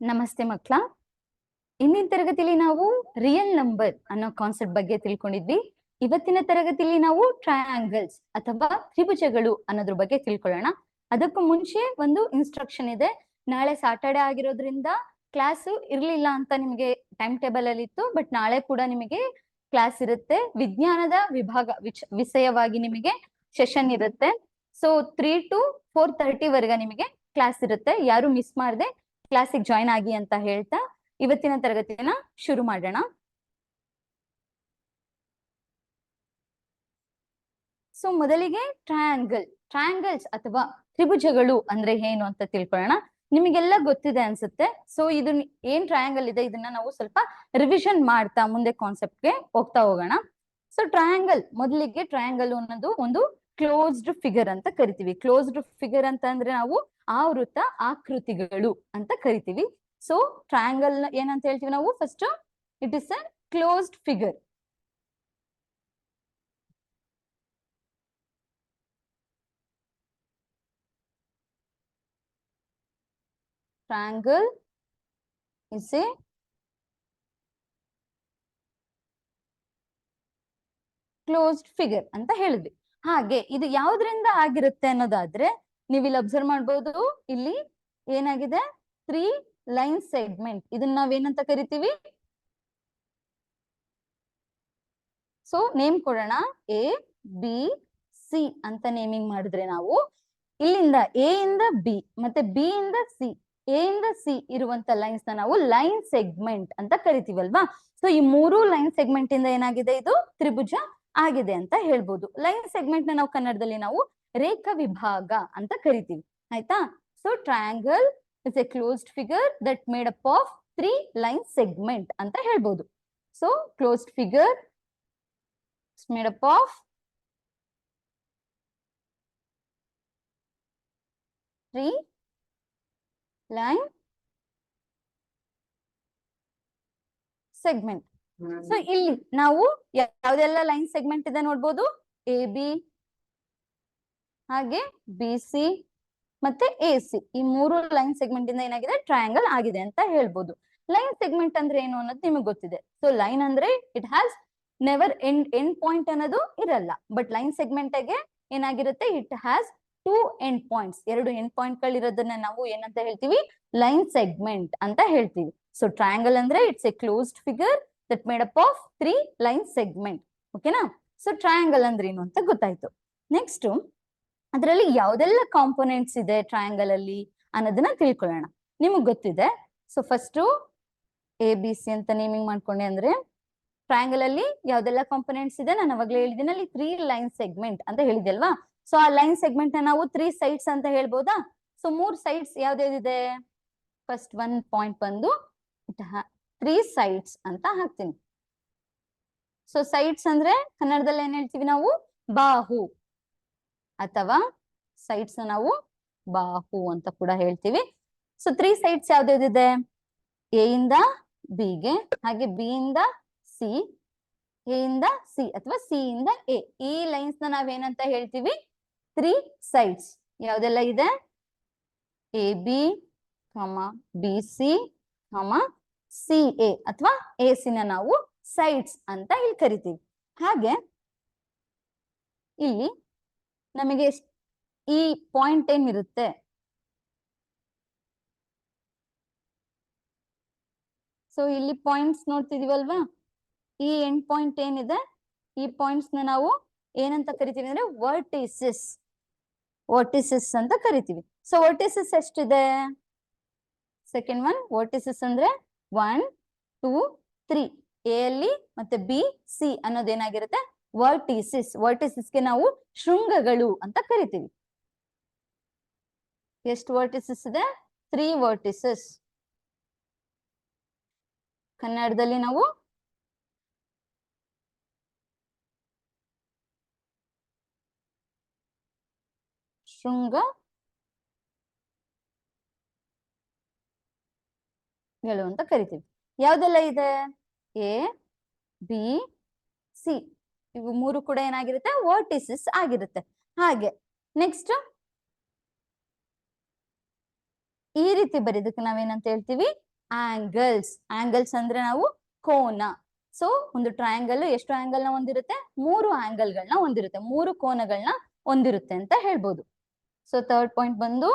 ನಮಸ್ತೆ ಮಕ್ಕಳ. ಇಂದಿನ ತರಗತಿಯಲ್ಲಿ ನಾವು ರಿಯಲ್ ನಂಬರ್ ಅನ್ನೋ ಕಾನ್ಸೆಪ್ಟ್ ಬಗ್ಗೆ ತಿಳ್ಕೊಂಡಿದ್ವಿ. ಇವತ್ತಿನ ತರಗತಿಯಲ್ಲಿ ನಾವು ಟ್ರಯಾಂಗಲ್ಸ್ ಅಥವಾ ತ್ರಿಭುಜಗಳು ಅನ್ನೋದ್ರ ಬಗ್ಗೆ ತಿಳ್ಕೊಳ್ಳೋಣ. ಅದಕ್ಕೂ ಮುಂಚೆ ಒಂದು ಇನ್ಸ್ಟ್ರಕ್ಷನ್ ಇದೆ. ನಾಳೆ ಸಾಟರ್ಡೆ ಆಗಿರೋದ್ರಿಂದ ಕ್ಲಾಸು ಇರ್ಲಿಲ್ಲ ಅಂತ ನಿಮಗೆ ಟೈಮ್ ಟೇಬಲ್ ಅಲ್ಲಿ ಇತ್ತು, ಬಟ್ ನಾಳೆ ಕೂಡ ನಿಮಗೆ ಕ್ಲಾಸ್ ಇರುತ್ತೆ. ವಿಜ್ಞಾನದ ವಿಷಯವಾಗಿ ನಿಮಗೆ ಸೆಷನ್ ಇರುತ್ತೆ. ಸೊ 3 to 4:30 ವರೆಗೆ ನಿಮಗೆ ಕ್ಲಾಸ್ ಇರುತ್ತೆ. ಯಾರು ಮಿಸ್ ಮಾಡದೆ ಕ್ಲಾಸಿಗೆ ಜಾಯ್ನ್ ಆಗಿ ಅಂತ ಹೇಳ್ತಾ ಇವತ್ತಿನ ತರಗತಿಯನ್ನ ಶುರು ಮಾಡೋಣ. ಸೊ ಮೊದಲಿಗೆ ಟ್ರಯಾಂಗಲ್ಸ್ ಅಥವಾ ತ್ರಿಭುಜಗಳು ಅಂದ್ರೆ ಏನು ಅಂತ ತಿಳ್ಕೊಳ್ಳೋಣ. ನಿಮಗೆಲ್ಲ ಗೊತ್ತಿದೆ ಅನ್ಸುತ್ತೆ. ಸೊ ಇದನ್ನ ಏನ್ ಟ್ರಯಾಂಗಲ್ ಇದೆ ಇದನ್ನ ನಾವು ಸ್ವಲ್ಪ ರಿವಿಷನ್ ಮಾಡ್ತಾ ಮುಂದೆ ಕಾನ್ಸೆಪ್ಟ್ಗೆ ಹೋಗ್ತಾ ಹೋಗೋಣ. ಸೊ ಮೊದಲಿಗೆ ಟ್ರಯಾಂಗಲ್ ಅನ್ನೋದು ಒಂದು ಕ್ಲೋಸ್ಡ್ ಫಿಗರ್ ಅಂತ ಕರಿತೀವಿ. ಕ್ಲೋಸ್ಡ್ ಫಿಗರ್ ಅಂತ ಅಂದ್ರೆ ನಾವು ಆವೃತ ಆಕೃತಿಗಳು ಅಂತ ಕರಿತೀವಿ. ಸೊ ಟ್ರಯಾಂಗಲ್ ಏನಂತ ಹೇಳ್ತೀವಿ ನಾವು? First it is a closed figure. Triangle is A closed figure ಅಂತ ಹೇಳಿದ್ವಿ. ಹಾಗೆ ಇದು ಯಾವ್ದ್ರಿಂದ ಆಗಿರುತ್ತೆ ಅನ್ನೋದಾದ್ರೆ ನೀವು ಇಲ್ಲಿ ಅಬ್ಸರ್ವ್ ಮಾಡ್ಬೋದು. ಇಲ್ಲಿ ಏನಾಗಿದೆ? 3 ಲೈನ್ ಸೆಗ್ಮೆಂಟ್. ಇದನ್ನ ನಾವೇನಂತ ಕರಿತೀವಿ? ಸೊ ನೇಮ್ ಕೊಡೋಣ. ಎ ಬಿ ಸಿ ಅಂತ ನೇಮಿಂಗ್ ಮಾಡಿದ್ರೆ ನಾವು ಇಲ್ಲಿಂದ ಎ ಇಂದ ಬಿ ಮತ್ತೆ ಬಿ ಇಂದ ಸಿ, ಎ ಇಂದ ಸಿ ಇರುವಂತ ಲೈನ್ಸ್ ನಾವು ಲೈನ್ ಸೆಗ್ಮೆಂಟ್ ಅಂತ ಕರಿತೀವಲ್ವಾ? ಸೊ ಈ 3 ಲೈನ್ ಸೆಗ್ಮೆಂಟ್ ಇಂದ ಏನಾಗಿದೆ? ಇದು ತ್ರಿಭುಜ ಆಗಿದೆ ಅಂತ ಹೇಳ್ಬೋದು. ಲೈನ್ ಸೆಗ್ಮೆಂಟ್ ನ ನಾವು ಕನ್ನಡದಲ್ಲಿ ನಾವು ರೇಖಾ ವಿಭಾಗ ಅಂತ ಕರಿತೀವಿ. ಆಯ್ತಾ? So triangle is A closed figure that made up of 3 line segment ಅಂತ ಹೇಳ್ಬೋದು. So closed figure made up of 3 line segment. So ಇಲ್ಲಿ ನಾವು ಯಾವ್ದೆಲ್ಲ ಲೈನ್ ಸೆಗ್ಮೆಂಟ್ ಇದೆ ನೋಡ್ಬೋದು. ಎ ಬಿ ಹಾಗೆ ಬಿ ಸಿ ಮತ್ತೆ ಎ ಸಿ, ಈ 3 ಲೈನ್ ಸೆಗ್ಮೆಂಟ್ ಇಂದ ಏನಾಗಿದೆ? ಟ್ರಯಾಂಗಲ್ ಆಗಿದೆ ಅಂತ ಹೇಳ್ಬೋದು. ಲೈನ್ ಸೆಗ್ಮೆಂಟ್ ಅಂದ್ರೆ ಏನು ಅನ್ನೋದು ನಿಮಗೆ ಗೊತ್ತಿದೆ. ಸೊ ಲೈನ್ ಅಂದ್ರೆ it has never end point ಅನ್ನೋದು ಇರಲ್ಲ. ಬಟ್ ಲೈನ್ ಸೆಗ್ಮೆಂಟ್ ಗೆ ಏನಾಗಿರುತ್ತೆ? It has 2 end points. 2 end point ಗಳಿರೋದನ್ನ ನಾವು ಏನಂತ ಹೇಳ್ತೀವಿ? ಲೈನ್ ಸೆಗ್ಮೆಂಟ್ ಅಂತ ಹೇಳ್ತೀವಿ. ಸೊ ಟ್ರಯಾಂಗಲ್ ಅಂದ್ರೆ it's a closed figure that made up of 3 line segment. ಓಕೆನಾ? ಸೊ ಟ್ರಯಾಂಗಲ್ ಅಂದ್ರೆ ಏನು ಅಂತ ಗೊತ್ತಾಯ್ತು. ನೆಕ್ಸ್ಟ್ ಅದರಲ್ಲಿ ಯಾವ್ದೆಲ್ಲ ಕಾಂಪೋನೆಂಟ್ಸ್ ಇದೆ ಟ್ರಯಾಂಗಲ್ ಅಲ್ಲಿ ಅನ್ನೋದನ್ನ ತಿಳ್ಕೊಳ್ಳೋಣ. ನಿಮಗ್ ಗೊತ್ತಿದೆ. So first A B C ಅಂತ ನೇಮಿಂಗ್ ಮಾಡ್ಕೊಂಡೆ ಅಂದ್ರೆ ಟ್ರಯಾಂಗಲ್ ಅಲ್ಲಿ ಯಾವ್ದೆಲ್ಲ ಕಾಂಪೋನೆಂಟ್ಸ್ ಇದೆ ನಾನು ಅವಾಗ್ಲೇ ಹೇಳಿದ್ದೀನಿ. ಅಲ್ಲಿ 3 ಲೈನ್ ಸೆಗ್ಮೆಂಟ್ ಅಂತ ಹೇಳಿದೆ ಅಲ್ವಾ? ಸೊ ಆ ಲೈನ್ ಸೆಗ್ಮೆಂಟ್ ನಾವು 3 ಸೈಡ್ಸ್ ಅಂತ ಹೇಳ್ಬೋದಾ? ಸೊ 3 ಸೈಡ್ಸ್ ಯಾವ್ದಾವ್ದಿದೆ? ಫಸ್ಟ್ 1 ಪಾಯಿಂಟ್ ಬಂದು 3 ಸೈಡ್ಸ್ ಅಂತ ಹಾಕ್ತೀನಿ. ಸೊ ಸೈಡ್ಸ್ ಅಂದ್ರೆ ಕನ್ನಡದಲ್ಲಿ ಏನ್ ಹೇಳ್ತೀವಿ ನಾವು? ಬಾಹು, ಅಥವಾ ಸೈಡ್ಸ್ ನಾವು ಬಾಹು ಅಂತ ಕೂಡ ಹೇಳ್ತೀವಿ. ಸೊ 3 ಸೈಡ್ಸ್ ಯಾವ್ದಿದೆ? ಎ ಇಂದ ಬಿ ಗೆ, ಹಾಗೆ ಬಿ ಇಂದ ಸಿ, ಎ ಇಂದ ಸಿ ಅಥವಾ ಸಿ ಇಂದ ಎ. ಈ ಲೈನ್ಸ್ ನ ನಾವೇನಂತ ಹೇಳ್ತೀವಿ? 3 ಸೈಡ್ಸ್. ಯಾವ್ದೆಲ್ಲ ಇದೆ? A B, B C, C A ಅಥವಾ ಎ ಸಿ ನ ನಾವು ಸೈಡ್ಸ್ ಅಂತ ಇಲ್ಲಿ ಕರಿತೀವಿ. ಹಾಗೆ ಇಲ್ಲಿ ನಮಗೆ ಈ ಪಾಯಿಂಟ್ ಏನಿರುತ್ತೆ? ಸೊ ಇಲ್ಲಿ ಪಾಯಿಂಟ್ಸ್ ನೋಡ್ತಿದೀವಲ್ವಾ? ಈ ಎಂಡ್ ಪಾಯಿಂಟ್ ಏನಿದೆ, ಈ ಪಾಯಿಂಟ್ಸ್ ನ ನಾವು ಏನಂತ ಕರಿತೀವಿ ಅಂದ್ರೆ ವರ್ಟಿಸಸ್ ಅಂತ ಕರಿತೀವಿ. ಸೊ ವರ್ಟಿಸಸ್ ಎಷ್ಟಿದೆ? ಸೆಕೆಂಡ್ ಒನ್ ವರ್ಟಿಸಸ್ ಅಂದ್ರೆ 1 2 3. ಎ ಅಲ್ಲಿ ಮತ್ತೆ ಬಿ ಸಿ ಅನ್ನೋದೇನಾಗಿರುತ್ತೆ? ವರ್ಟಿಸಸ್ ಗೆ ನಾವು ಶೃಂಗಗಳು ಅಂತ ಕರಿತೀವಿ. ಎಷ್ಟು ವರ್ಟಿಸಸ್ ಇದೆ? 3 ವರ್ಟಿಸಸ್. ಕನ್ನಡದಲ್ಲಿ ನಾವು ಶೃಂಗಗಳು ಅಂತ ಕರಿತೀವಿ. ಯಾವ್ದೆಲ್ಲ ಇದೆ? ಎ ಬಿ ಸಿ, ಇವು 3 ಕೂಡ ಏನಾಗಿರುತ್ತೆ? ವರ್ಟಿಸಸ್ ಆಗಿರುತ್ತೆ. ಹಾಗೆ ನೆಕ್ಸ್ಟ್ ಈ ರೀತಿ ಬರೀದಕ್ಕೆ ನಾವೇನಂತ ಹೇಳ್ತೀವಿ? ಆಂಗಲ್ಸ್. ಆಂಗಲ್ಸ್ ಅಂದ್ರೆ ನಾವು ಕೋನ. ಸೊ ಒಂದು ಟ್ರಯಾಂಗಲ್ ಎಷ್ಟು ಆಂಗಲ್ ನ ಹೊಂದಿರುತ್ತೆ? 3 ಆಂಗಲ್ ಗಳನ್ನ ಹೊಂದಿರುತ್ತೆ, 3 ಕೋನಗಳನ್ನ ಹೊಂದಿರುತ್ತೆ ಅಂತ ಹೇಳ್ಬೋದು. ಸೊ ಥರ್ಡ್ ಪಾಯಿಂಟ್ ಬಂದು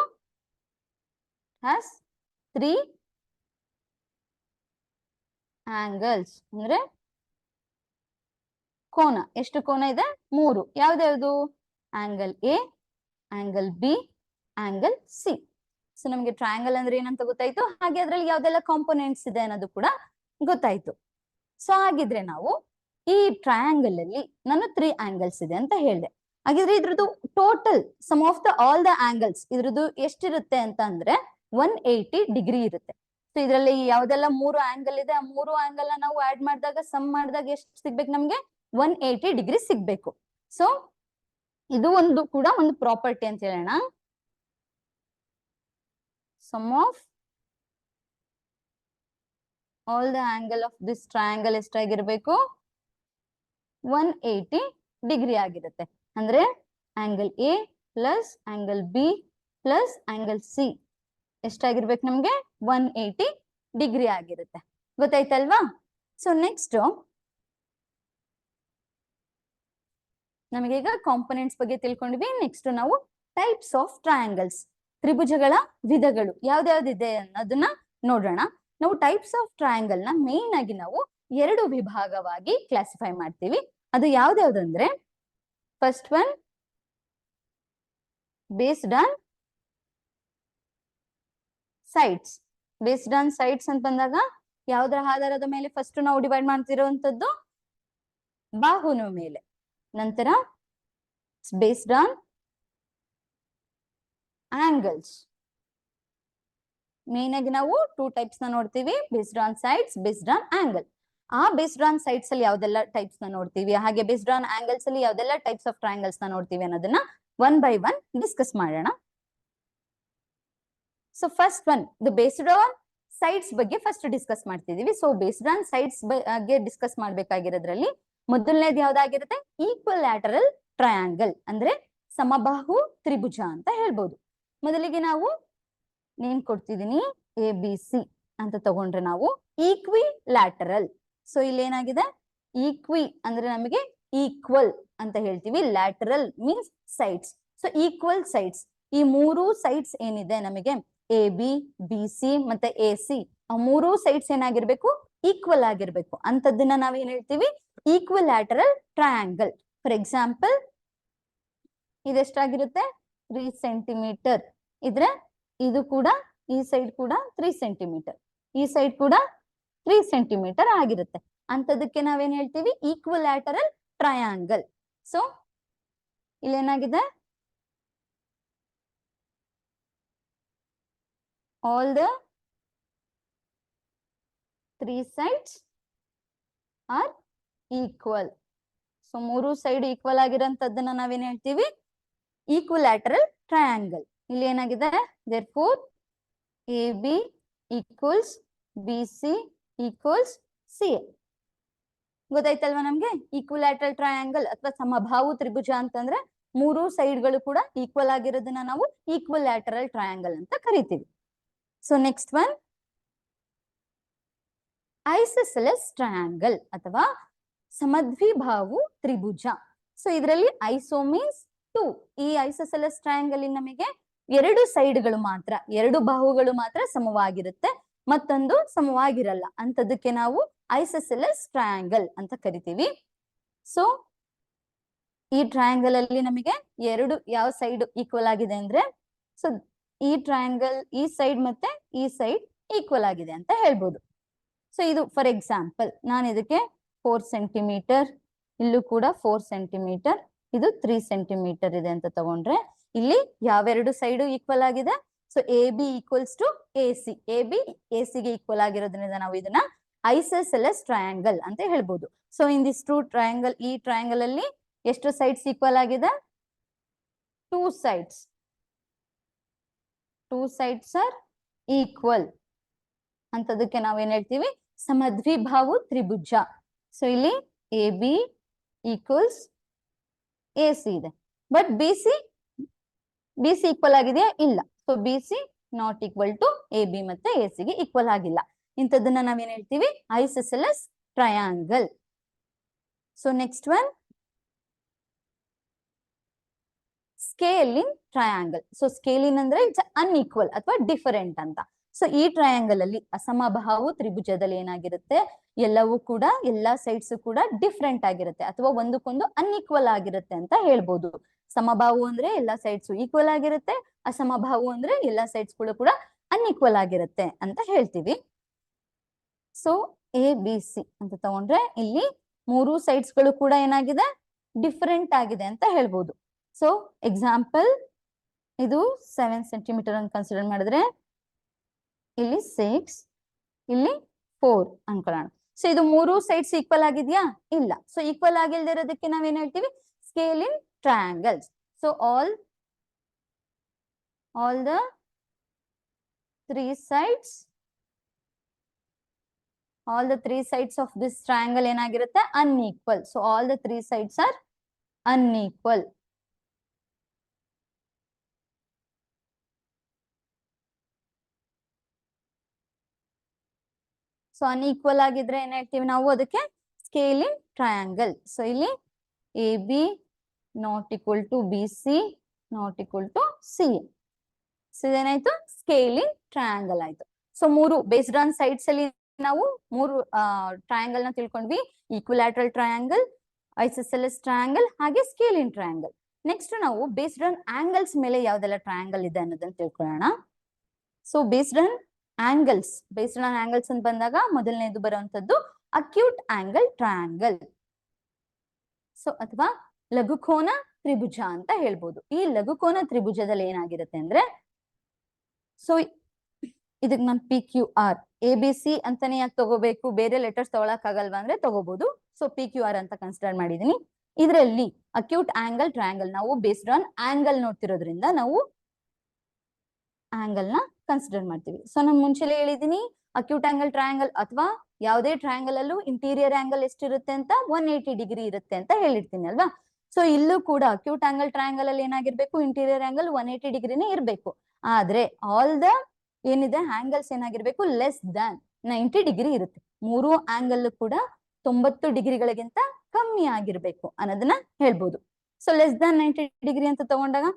ಹ್ಯಾಸ್ 3 ಆಂಗಲ್ಸ್ ಅಂದ್ರೆ ಕೋನ. ಎಷ್ಟು ಕೋನ ಇದೆ? 3. ಯಾವ್ದ್ಯಾವ್ದು? Angle A, angle B, angle C. So ನಮ್ಗೆ ಟ್ರಯಾಂಗಲ್ ಅಂದ್ರೆ ಏನಂತ ಗೊತ್ತಾಯ್ತು, ಹಾಗೆ ಅದ್ರಲ್ಲಿ ಯಾವ್ದೆಲ್ಲ ಕಾಂಪೋನೆಂಟ್ಸ್ ಇದೆ ಅನ್ನೋದು ಕೂಡ ಗೊತ್ತಾಯ್ತು. ಸೊ ಹಾಗಿದ್ರೆ ನಾವು ಈ ಟ್ರಯಾಂಗಲ್ ಅಲ್ಲಿ ನಾನು 3 ಆಂಗಲ್ಸ್ ಇದೆ ಅಂತ ಹೇಳಿದೆ. ಹಾಗಿದ್ರೆ ಇದ್ರದ್ದು total some of the all the angles ಇದ್ರದ್ದು ಎಷ್ಟಿರುತ್ತೆ ಅಂತ ಅಂದ್ರೆ 180 ಡಿಗ್ರಿ ಇರುತ್ತೆ. ಸೊ ಇದ್ರಲ್ಲಿ ಯಾವ್ದೆಲ್ಲ 3 ಆಂಗಲ್ ಇದೆ, ಆ 3 ಆಂಗಲ್ ನ ನಾವು ಆಡ್ ಮಾಡಿದಾಗ ಸಮ್ ಮಾಡಿದಾಗ ಎಷ್ಟು ಸಿಗ್ಬೇಕು ನಮ್ಗೆ? 180 ಡಿಗ್ರಿ ಸಿಗ್ಬೇಕು. ಸೊ ಇದು ಒಂದು ಕೂಡ ಒಂದು ಪ್ರಾಪರ್ಟಿ ಅಂತ ಹೇಳೋಣ. Sum of all the angle of this triangle ಎಷ್ಟಾಗಿರ್ಬೇಕು? 180 ಡಿಗ್ರಿ ಆಗಿರುತ್ತೆ. ಅಂದ್ರೆ angle A plus angle B plus angle C ಎಷ್ಟಾಗಿರ್ಬೇಕು ನಮ್ಗೆ? 180 ಡಿಗ್ರಿ ಆಗಿರುತ್ತೆ. ಗೊತ್ತಾಯ್ತಲ್ವಾ? ಸೊ ನೆಕ್ಸ್ಟ್ ನಮಗೀಗ ಕಾಂಪೊನೆಂಟ್ಸ್ ಬಗ್ಗೆ ತಿಳ್ಕೊಂಡ್ವಿ. ನೆಕ್ಸ್ಟ್ ನಾವು ಟೈಪ್ಸ್ ಆಫ್ ಟ್ರಯಾಂಗಲ್ಸ್, ತ್ರಿಭುಜಗಳ ವಿಧಗಳು ಯಾವ್ದ್ಯಾವ್ದಿದೆ ಅನ್ನೋದನ್ನ ನೋಡೋಣ. ನಾವು ಟೈಪ್ಸ್ ಆಫ್ ಟ್ರಯಾಂಗಲ್ ನ ಮೇನ್ ಆಗಿ ನಾವು 2 ವಿಭಾಗವಾಗಿ ಕ್ಲಾಸಿಫೈ ಮಾಡ್ತೀವಿ. ಅದು ಯಾವ್ದ್ಯಾವ್ದಂದ್ರೆ first one based on sides. Based on sides ಅಂತ ಬಂದಾಗ ಯಾವ್ದರ ಆಧಾರದ ಮೇಲೆ ಫಸ್ಟ್ ನಾವು ಡಿವೈಡ್ ಮಾಡ್ತಿರುವಂತದ್ದು? ಬಾಹುನ ಮೇಲೆ. ನಂತರ ಬೇಸ್ಡ್ ಆನ್ ಆಂಗಲ್ಸ್. ಮೇನ್ ಆಗಿ ನಾವು 2 ಟೈಪ್ಸ್ ನ ನೋಡ್ತೀವಿ, based on sides, based on angle. ಆ ಬೇಸ್ಡ್ ಆನ್ ಸೈಡ್ಸ್ ಅಲ್ಲಿ ಯಾವ್ದೆಲ್ಲ ಟೈಪ್ಸ್ ನ ನೋಡ್ತೀವಿ, ಹಾಗೆ ಬೇಸ್ಡ್ ಆನ್ ಆಂಗಲ್ಸ್ ಅಲ್ಲಿ ಯಾವ್ದೆಲ್ಲ ಟೈಪ್ಸ್ ಆಫ್ ಟ್ರಯಾಂಗಲ್ಸ್ ನ ನೋಡ್ತೀವಿ ಅನ್ನೋದನ್ನ 1 by 1 ಡಿಸ್ಕಸ್ ಮಾಡೋಣ. So first one the based on sides ಬಗ್ಗೆ ಫಸ್ಟ್ ಡಿಸ್ಕಸ್ ಮಾಡ್ತಿದೀವಿ. ಸೊ ಬೇಸ್ಡ್ ಆನ್ ಸೈಡ್ಸ್ ಬಗ್ಗೆ ಡಿಸ್ಕಸ್ ಮಾಡ್ಬೇಕಾಗಿರೋದ್ರಲ್ಲಿ ಮೊದಲನೇದು ಯಾವ್ದಾಗಿರುತ್ತೆ? ಈಕ್ವಲ್ಯಾಟರಲ್ ಟ್ರಯಾಂಗಲ್ ಅಂದ್ರೆ ಸಮಬಾಹು ತ್ರಿಭುಜ ಅಂತ ಹೇಳ್ಬೋದು. ಮೊದಲಿಗೆ ನಾವು ನೇಮ್ ಕೊಡ್ತಿದೀನಿ, ಎ ಬಿ ಸಿ ಅಂತ ತಗೊಂಡ್ರೆ ನಾವು ಈಕ್ವಿಲ್ಯಾಟರಲ್. ಸೊ ಇಲ್ಲಿ ಏನಾಗಿದೆ? ಈಕ್ವಿ ಅಂದ್ರೆ ನಮಗೆ ಈಕ್ವಲ್ ಅಂತ ಹೇಳ್ತೀವಿ, lateral means sides. So equal sides, ಈ 3 ಸೈಡ್ಸ್ ಏನಿದೆ ನಮಗೆ ಎ ಬಿ, ಬಿ ಸಿ ಮತ್ತೆ ಎ ಸಿ, ಆ 3 ಸೈಡ್ಸ್ ಏನಾಗಿರ್ಬೇಕು? ಈಕ್ವಲ್ ಆಗಿರ್ಬೇಕು. ಅಂತದನ್ನ ನಾವೇನ್ ಹೇಳ್ತೀವಿ? Equilateral triangle. ಫಾರ್ ಎಕ್ಸಾಂಪಲ್ ಇದೆಷ್ಟಾಗಿರುತ್ತೆ? 3 ಸೆಂಟಿಮೀಟರ್ ಇದ್ರೆ ಇದು ಕೂಡ ಈ ಸೈಡ್ ಕೂಡ 3 ಸೆಂಟಿಮೀಟರ್, ಈ ಸೈಡ್ ಕೂಡ 3 ಸೆಂಟಿಮೀಟರ್ ಆಗಿರುತ್ತೆ. ಅಂತದಕ್ಕೆ ನಾವೇನ್ ಹೇಳ್ತೀವಿ? Equilateral triangle. ಸೊ ಇಲ್ಲೇನಾಗಿದೆ? all the 3 sides are equal. So 3 side equal ಆಗಿರೋಂಥದ್ದನ್ನ ನಾವೇನ್ ಹೇಳ್ತೀವಿ? Equilateral triangle. ಇಲ್ಲಿ ಏನಾಗಿದೆ? therefore A B equals B C equals C. ಗೊತ್ತಾಯ್ತಲ್ವಾ ನಮ್ಗೆ? ಈಕ್ವಿಲ್ಯಾಟರಲ್ ಟ್ರಯಾಂಗಲ್ ಅಥವಾ ಸಮಬಾಹು ತ್ರಿಭುಜ ಅಂತಂದ್ರೆ 3 ಸೈಡ್ಗಳು ಕೂಡ ಈಕ್ವಲ್ ಆಗಿರೋದನ್ನ ನಾವು ಈಕ್ವಿಲ್ಯಾಟರಲ್ ಟ್ರಯಾಂಗಲ್ ಅಂತ ಕರಿತೀವಿ. So next one isosceles triangle ಅಥವಾ ಸಮದ್ವಿಬಾಹು ತ್ರಿಭುಜ. ಸೊ ಇದರಲ್ಲಿ ಐಸೋ ಮೀನ್ಸ್ 2. ಈ ಐಸೋಸೆಲೆಸ್ ಟ್ರಯಾಂಗಲ್ ನಮಗೆ 2 ಸೈಡ್ಗಳು ಮಾತ್ರ, 2 ಬಾಹುಗಳು ಮಾತ್ರ ಸಮವಾಗಿರುತ್ತೆ, ಮತ್ತೊಂದು ಸಮವಾಗಿರಲ್ಲ. ಅಂತದಕ್ಕೆ ನಾವು ಐಸೋಸೆಲೆಸ್ ಟ್ರಯಾಂಗಲ್ ಅಂತ ಕರಿತೀವಿ. ಸೊ ಈ ಟ್ರಯಾಂಗಲ್ ಅಲ್ಲಿ ನಮಗೆ 2 ಯಾವ ಸೈಡ್ ಈಕ್ವಲ್ ಆಗಿದೆ ಅಂದ್ರೆ, ಸೊ ಈ ಟ್ರಯಾಂಗಲ್ ಈ ಸೈಡ್ ಮತ್ತೆ ಈ ಸೈಡ್ ಈಕ್ವಲ್ ಆಗಿದೆ ಅಂತ ಹೇಳ್ಬೋದು. ಸೊ ಇದು ಫಾರ್ ಎಕ್ಸಾಂಪಲ್ ನಾನು ಇದಕ್ಕೆ 4 ಸೆಂಟಿಮೀಟರ್, ಇಲ್ಲೂ ಕೂಡ 4 ಸೆಂಟಿಮೀಟರ್, ಇದು 3 ಸೆಂಟಿಮೀಟರ್ ಇದೆ ಅಂತ ತಗೊಂಡ್ರೆ ಇಲ್ಲಿ ಯಾವೆರಡು ಸೈಡ್ ಈಕ್ವಲ್ ಆಗಿದೆ? So A B equals to A C. A B A ಸಿಗೆ ಈಕ್ವಲ್ ಆಗಿರೋದ್ರಿಂದ ನಾವು ಇದನ್ನ ಐಸೋಸೆಲೆಸ್ ಟ್ರಯಾಂಗಲ್ ಅಂತ ಹೇಳ್ಬೋದು. ಸೊ ಇನ್ ದಿಸ್ 2 ಟ್ರಯಾಂಗಲ್, ಈ ಟ್ರಯಾಂಗಲ್ ಅಲ್ಲಿ ಎಷ್ಟು ಸೈಡ್ಸ್ ಈಕ್ವಲ್ ಆಗಿದೆ? 2 ಸೈಡ್ಸ್. 2 sides are equal. ಅಂತದಕ್ಕೆ ನಾವೇನ್ ಹೇಳ್ತೀವಿ? ಸಮದ್ವಿಬಾಹು ತ್ರಿಭುಜ. ಸೊ ಇಲ್ಲಿ A B equals A C ಇದೆ, ಬಟ್ ಬಿ ಸಿ ಈಕ್ವಲ್ ಆಗಿದೆಯಾ? ಇಲ್ಲ. So B C not equal to A B ಮತ್ತೆ ಎ ಸಿ ಗೆ ಈಕ್ವಲ್ ಆಗಿಲ್ಲ. ಇಂಥದನ್ನ ನಾವೇನ್ ಹೇಳ್ತೀವಿ isosceles triangle. So next one scalene triangle. So scalene ಅಂದ್ರೆ ಇಟ್ಸ್ ಅನ್ಈಕ್ವಲ್ ಅಥವಾ ಡಿಫರೆಂಟ್ ಅಂತ. ಸೊ ಈ ಟ್ರಯಾಂಗಲ್ ಅಲ್ಲಿ ಅಸಮಬಾಹು ತ್ರಿಭುಜದಲ್ಲಿ ಏನಾಗಿರುತ್ತೆ, ಎಲ್ಲವೂ ಕೂಡ ಎಲ್ಲಾ ಸೈಡ್ಸ್ ಕೂಡ ಡಿಫ್ರೆಂಟ್ ಆಗಿರುತ್ತೆ ಅಥವಾ ಒಂದಕ್ಕೊಂದು ಅನ್ಈಕ್ವಲ್ ಆಗಿರುತ್ತೆ ಅಂತ ಹೇಳ್ಬೋದು. ಸಮಬಾಹು ಅಂದ್ರೆ ಎಲ್ಲಾ ಸೈಡ್ಸ್ ಈಕ್ವಲ್ ಆಗಿರುತ್ತೆ, ಅಸಮಬಾಹು ಅಂದ್ರೆ ಎಲ್ಲಾ ಸೈಡ್ಸ್ ಕೂಡ ಅನ್ಈಕ್ವಲ್ ಆಗಿರುತ್ತೆ ಅಂತ ಹೇಳ್ತೀವಿ. ಸೊ ಎ ಬಿ ಸಿ ಅಂತ ತಗೊಂಡ್ರೆ ಇಲ್ಲಿ ಮೂರು ಸೈಡ್ಸ್ ಗಳು ಕೂಡ ಏನಾಗಿದೆ, ಡಿಫರೆಂಟ್ ಆಗಿದೆ ಅಂತ ಹೇಳ್ಬೋದು. ಸೊ ಎಕ್ಸಾಂಪಲ್ ಇದು 7 ಸೆಂಟಿಮೀಟರ್ ಅಂತ ಕನ್ಸಿಡರ್ ಮಾಡಿದ್ರೆ ಇಲ್ಲಿ 6, ಇಲ್ಲಿ 4 ಅನ್ಕೊಳ್ಳೋಣ. ಸೊ ಇದು ಮೂರು ಸೈಡ್ಸ್ ಈಕ್ವಲ್ ಆಗಿದ್ಯಾ? ಇಲ್ಲ. ಸೊ ಈಕ್ವಲ್ ಆಗಿಲ್ದೇ ಇರೋದಕ್ಕೆ ನಾವೇನ್ ಹೇಳ್ತೀವಿ, scale in triangles. So all the three sides of this triangle ಏನಾಗಿರುತ್ತೆ, unequal. So all the three sides are unequal. So unequal ಆಗಿದ್ರೆ ಏನ್ ಹೇಳ್ತೀವಿ ನಾವು ಅದಕ್ಕೆ, ಸ್ಕೇಲ್ ಇನ್ ಟ್ರಯಾಂಗಲ್. ಸೊ ಇಲ್ಲಿ A B not equal to B C not equal to C. So ಇದೇನಾಯ್ತು, scalene triangle ಆಯ್ತು. So ಮೂರು ಬೇಸ್ಡ್ ಆನ್ ಸೈಡ್ಸ್ ಅಲ್ಲಿ ನಾವು ಮೂರು ಟ್ರಯಾಂಗಲ್ ನ ತಿಳ್ಕೊಂಡ್ವಿ. ಈಕ್ವಿಲ್ಯಾಟ್ರಲ್ ಟ್ರಯಾಂಗಲ್, ಐಸೋಸೆಲೆಸ್ ಟ್ರಯಾಂಗಲ್, ಹಾಗೆ ಸ್ಕೇಲ್ ಇನ್ ಟ್ರಯಾಂಗಲ್. ನೆಕ್ಸ್ಟ್ ನಾವು ಬೇಸ್ಡ್ ಆನ್ ಆಂಗಲ್ಸ್ ಮೇಲೆ ಯಾವ್ದೆಲ್ಲ ಟ್ರಯಾಂಗಲ್ ಇದೆ ಅನ್ನೋದನ್ನ ತಿಳ್ಕೊಳ್ಳೋಣ. ಸೊ ಬೇಸ್ಡ್ ಆನ್ ಆಂಗಲ್ಸ್ ಅಂತ ಬಂದಾಗ ಮೊದಲನೇದು ಬರುವಂತದ್ದು ಅಕ್ಯೂಟ್ ಆಂಗಲ್ ಟ್ರಯಾಂಗಲ್. ಸೊ ಅಥವಾ ಲಘುಕೋನ ತ್ರಿಭುಜ ಅಂತ ಹೇಳ್ಬೋದು. ಈ ಲಘುಕೋನ ತ್ರಿಭುಜದಲ್ಲಿ ಏನಾಗಿರುತ್ತೆ ಅಂದ್ರೆ, ಸೊ ಇದಕ್ ನಾನು P Q R A B C ಅಂತಾನೆ ಯಾಕೆ ತಗೋಬೇಕು, ಬೇರೆ ಲೆಟರ್ಸ್ ತಗೊಳಕ್ ಆಗಲ್ವಾ ಅಂದ್ರೆ ತಗೋಬಹುದು. ಸೊ ಪಿ ಕ್ಯೂ ಆರ್ ಅಂತ ಕನ್ಸಿಡರ್ ಮಾಡಿದೀನಿ. ಇದರಲ್ಲಿ ಅಕ್ಯೂಟ್ ಆಂಗಲ್ ಟ್ರಯಾಂಗಲ್ ನಾವು ಬೇಸ್ಡ್ ಆನ್ ಆಂಗಲ್ ನೋಡ್ತಿರೋದ್ರಿಂದ ನಾವು ಆಂಗಲ್ ನ ಕನ್ಸಿಡರ್ ಮಾಡ್ತೀವಿ. ಸೊ ನಾನು ಮುಂಚೆಲೆ ಹೇಳಿದೀನಿ, ಅಕ್ಯೂಟ್ ಆಂಗಲ್ ಟ್ರಯಾಂಗಲ್ ಅಥವಾ ಯಾವುದೇ ಟ್ರಯಾಂಗಲ್ ಅಲ್ಲೂ ಇಂಟೀರಿಯರ್ ಆಂಗಲ್ ಎಷ್ಟಿರುತ್ತೆ ಅಂತ 180 ಡಿಗ್ರಿ ಇರುತ್ತೆ ಅಂತ ಹೇಳಿರ್ತೀನಿ ಅಲ್ವಾ. ಸೊ ಇಲ್ಲೂ ಕೂಡ ಅಕ್ಯೂಟ್ ಆಂಗಲ್ ಟ್ರಯಾಂಗಲ್ ಅಲ್ಲಿ ಏನಾಗಿರ್ಬೇಕು, ಇಂಟೀರಿಯರ್ ಆಂಗಲ್ 180 ಡಿಗ್ರಿನೇ ಇರಬೇಕು. ಆದ್ರೆ ಆಲ್ ದ ಏನಿದೆ ಆಂಗಲ್ಸ್ ಏನಾಗಿರ್ಬೇಕು, ಲೆಸ್ ದ್ಯಾನ್ 90 ಡಿಗ್ರಿ ಇರುತ್ತೆ. ಮೂರು ಆಂಗಲ್ ಕೂಡ 90 ಡಿಗ್ರಿಗಳಿಗಿಂತ ಕಮ್ಮಿ ಆಗಿರ್ಬೇಕು ಅನ್ನೋದನ್ನ ಹೇಳ್ಬೋದು. ಸೊ ಲೆಸ್ ದ್ಯಾನ್ 90 ಡಿಗ್ರಿ ಅಂತ ತಗೊಂಡಾಗ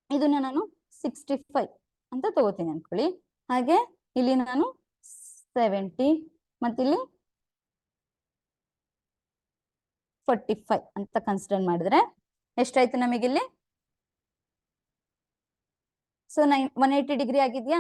ಇದನ್ನ ನಾನು 65 ಅಂತ ತಗೋತೀನಿ ಅನ್ಕೊಳ್ಳಿ. ಹಾಗೆ ಇಲ್ಲಿ ನಾನು 70 ಮತ್ತಿಲ್ಲಿ 45 ಅಂತ ಕನ್ಸಿಡರ್ ಮಾಡಿದ್ರೆ ಎಷ್ಟಾಯ್ತು ನಮಗಿಲ್ಲಿ, ಸೊ 180 ಡಿಗ್ರಿ ಆಗಿದ್ಯಾ.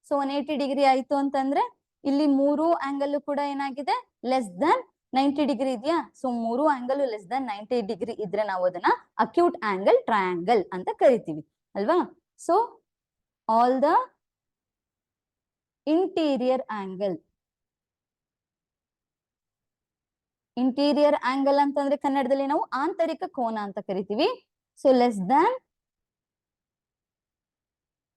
ಸೊ 180 ಡಿಗ್ರಿ ಆಯ್ತು ಅಂತಂದ್ರೆ ಇಲ್ಲಿ ಮೂರು ಆಂಗಲ್ ಕೂಡ ಏನಾಗಿದೆ, ಲೆಸ್ ದನ್ 90 ಡಿಗ್ರಿ ಇದೆಯಾ. ಸೊ ಮೂರು ಆಂಗಲ್ ಲೆಸ್ ದನ್ 90 ಡಿಗ್ರಿ ಇದ್ರೆ ನಾವು ಅದನ್ನ ಅಕ್ಯೂಟ್ ಆಂಗಲ್ ಟ್ರಯಾಂಗಲ್ ಅಂತ ಕರಿತೀವಿ ಅಲ್ವಾ. So all the interior angle ಅಂತಂದ್ರೆ ಕನ್ನಡದಲ್ಲಿ ನಾವು ಆಂತರಿಕ ಕೋನ ಅಂತ ಕರಿತೀವಿ. So less than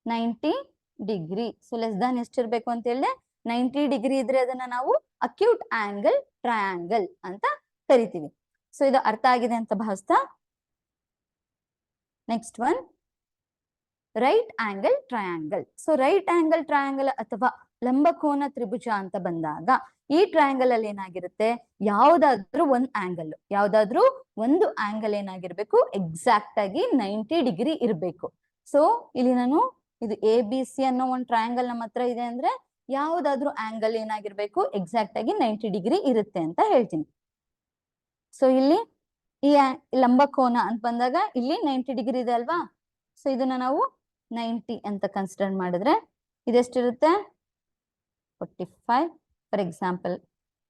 90 degree. So less than ಎಷ್ಟಿರ್ಬೇಕು ಅಂತ ಹೇಳಿದ್ರೆ 90 ಡಿಗ್ರಿ ಇದ್ರೆ ಅದನ್ನ ನಾವು ಅಕ್ಯೂಟ್ ಆಂಗಲ್ ಟ್ರಯಾಂಗಲ್ ಅಂತ ಕರಿತೀವಿ. ಸೊ ಇದು ಅರ್ಥ ಆಗಿದೆ ಅಂತ ಭಾವಿಸ್ತಾ, next one right angle triangle. So right angle triangle ಅಥವಾ ಲಂಬಕೋನ ತ್ರಿಭುಜ ಅಂತ ಬಂದಾಗ ಈ ಟ್ರಯಾಂಗಲ್ ಅಲ್ಲಿ ಏನಾಗಿರುತ್ತೆ, ಯಾವ್ದಾದ್ರೂ ಒಂದು ಆಂಗಲ್ ಏನಾಗಿರ್ಬೇಕು, ಎಕ್ಸಾಕ್ಟ್ ಆಗಿ 90 ಡಿಗ್ರಿ ಇರ್ಬೇಕು. ಸೊ ಇಲ್ಲಿ ನಾನು ಇದು ಎ ಬಿ ಸಿ ಅನ್ನೋ ಒಂದು ಟ್ರಯಾಂಗಲ್ ನಮ್ಮ ಹತ್ರ ಇದೆ ಅಂದ್ರೆ ಯಾವ್ದಾದ್ರೂ ಆಂಗಲ್ ಏನಾಗಿರ್ಬೇಕು, ಎಕ್ಸಾಕ್ಟ್ ಆಗಿ 90 ಡಿಗ್ರಿ ಇರುತ್ತೆ ಅಂತ ಹೇಳ್ತೀನಿ. ಸೊ ಇಲ್ಲಿ ಈ ಲಂಬಕೋನ ಅಂತ ಬಂದಾಗ ಇಲ್ಲಿ 90 ಡಿಗ್ರಿ ಇದೆ ಅಲ್ವಾ. ಸೊ ಇದನ್ನ ನಾವು 90 ಅಂತ ಕನ್ಸಿಡರ್ ಮಾಡಿದ್ರೆ ಇದೆಷ್ಟಿರುತ್ತೆ, 45 ಫಾರ್ ಎಕ್ಸಾಂಪಲ್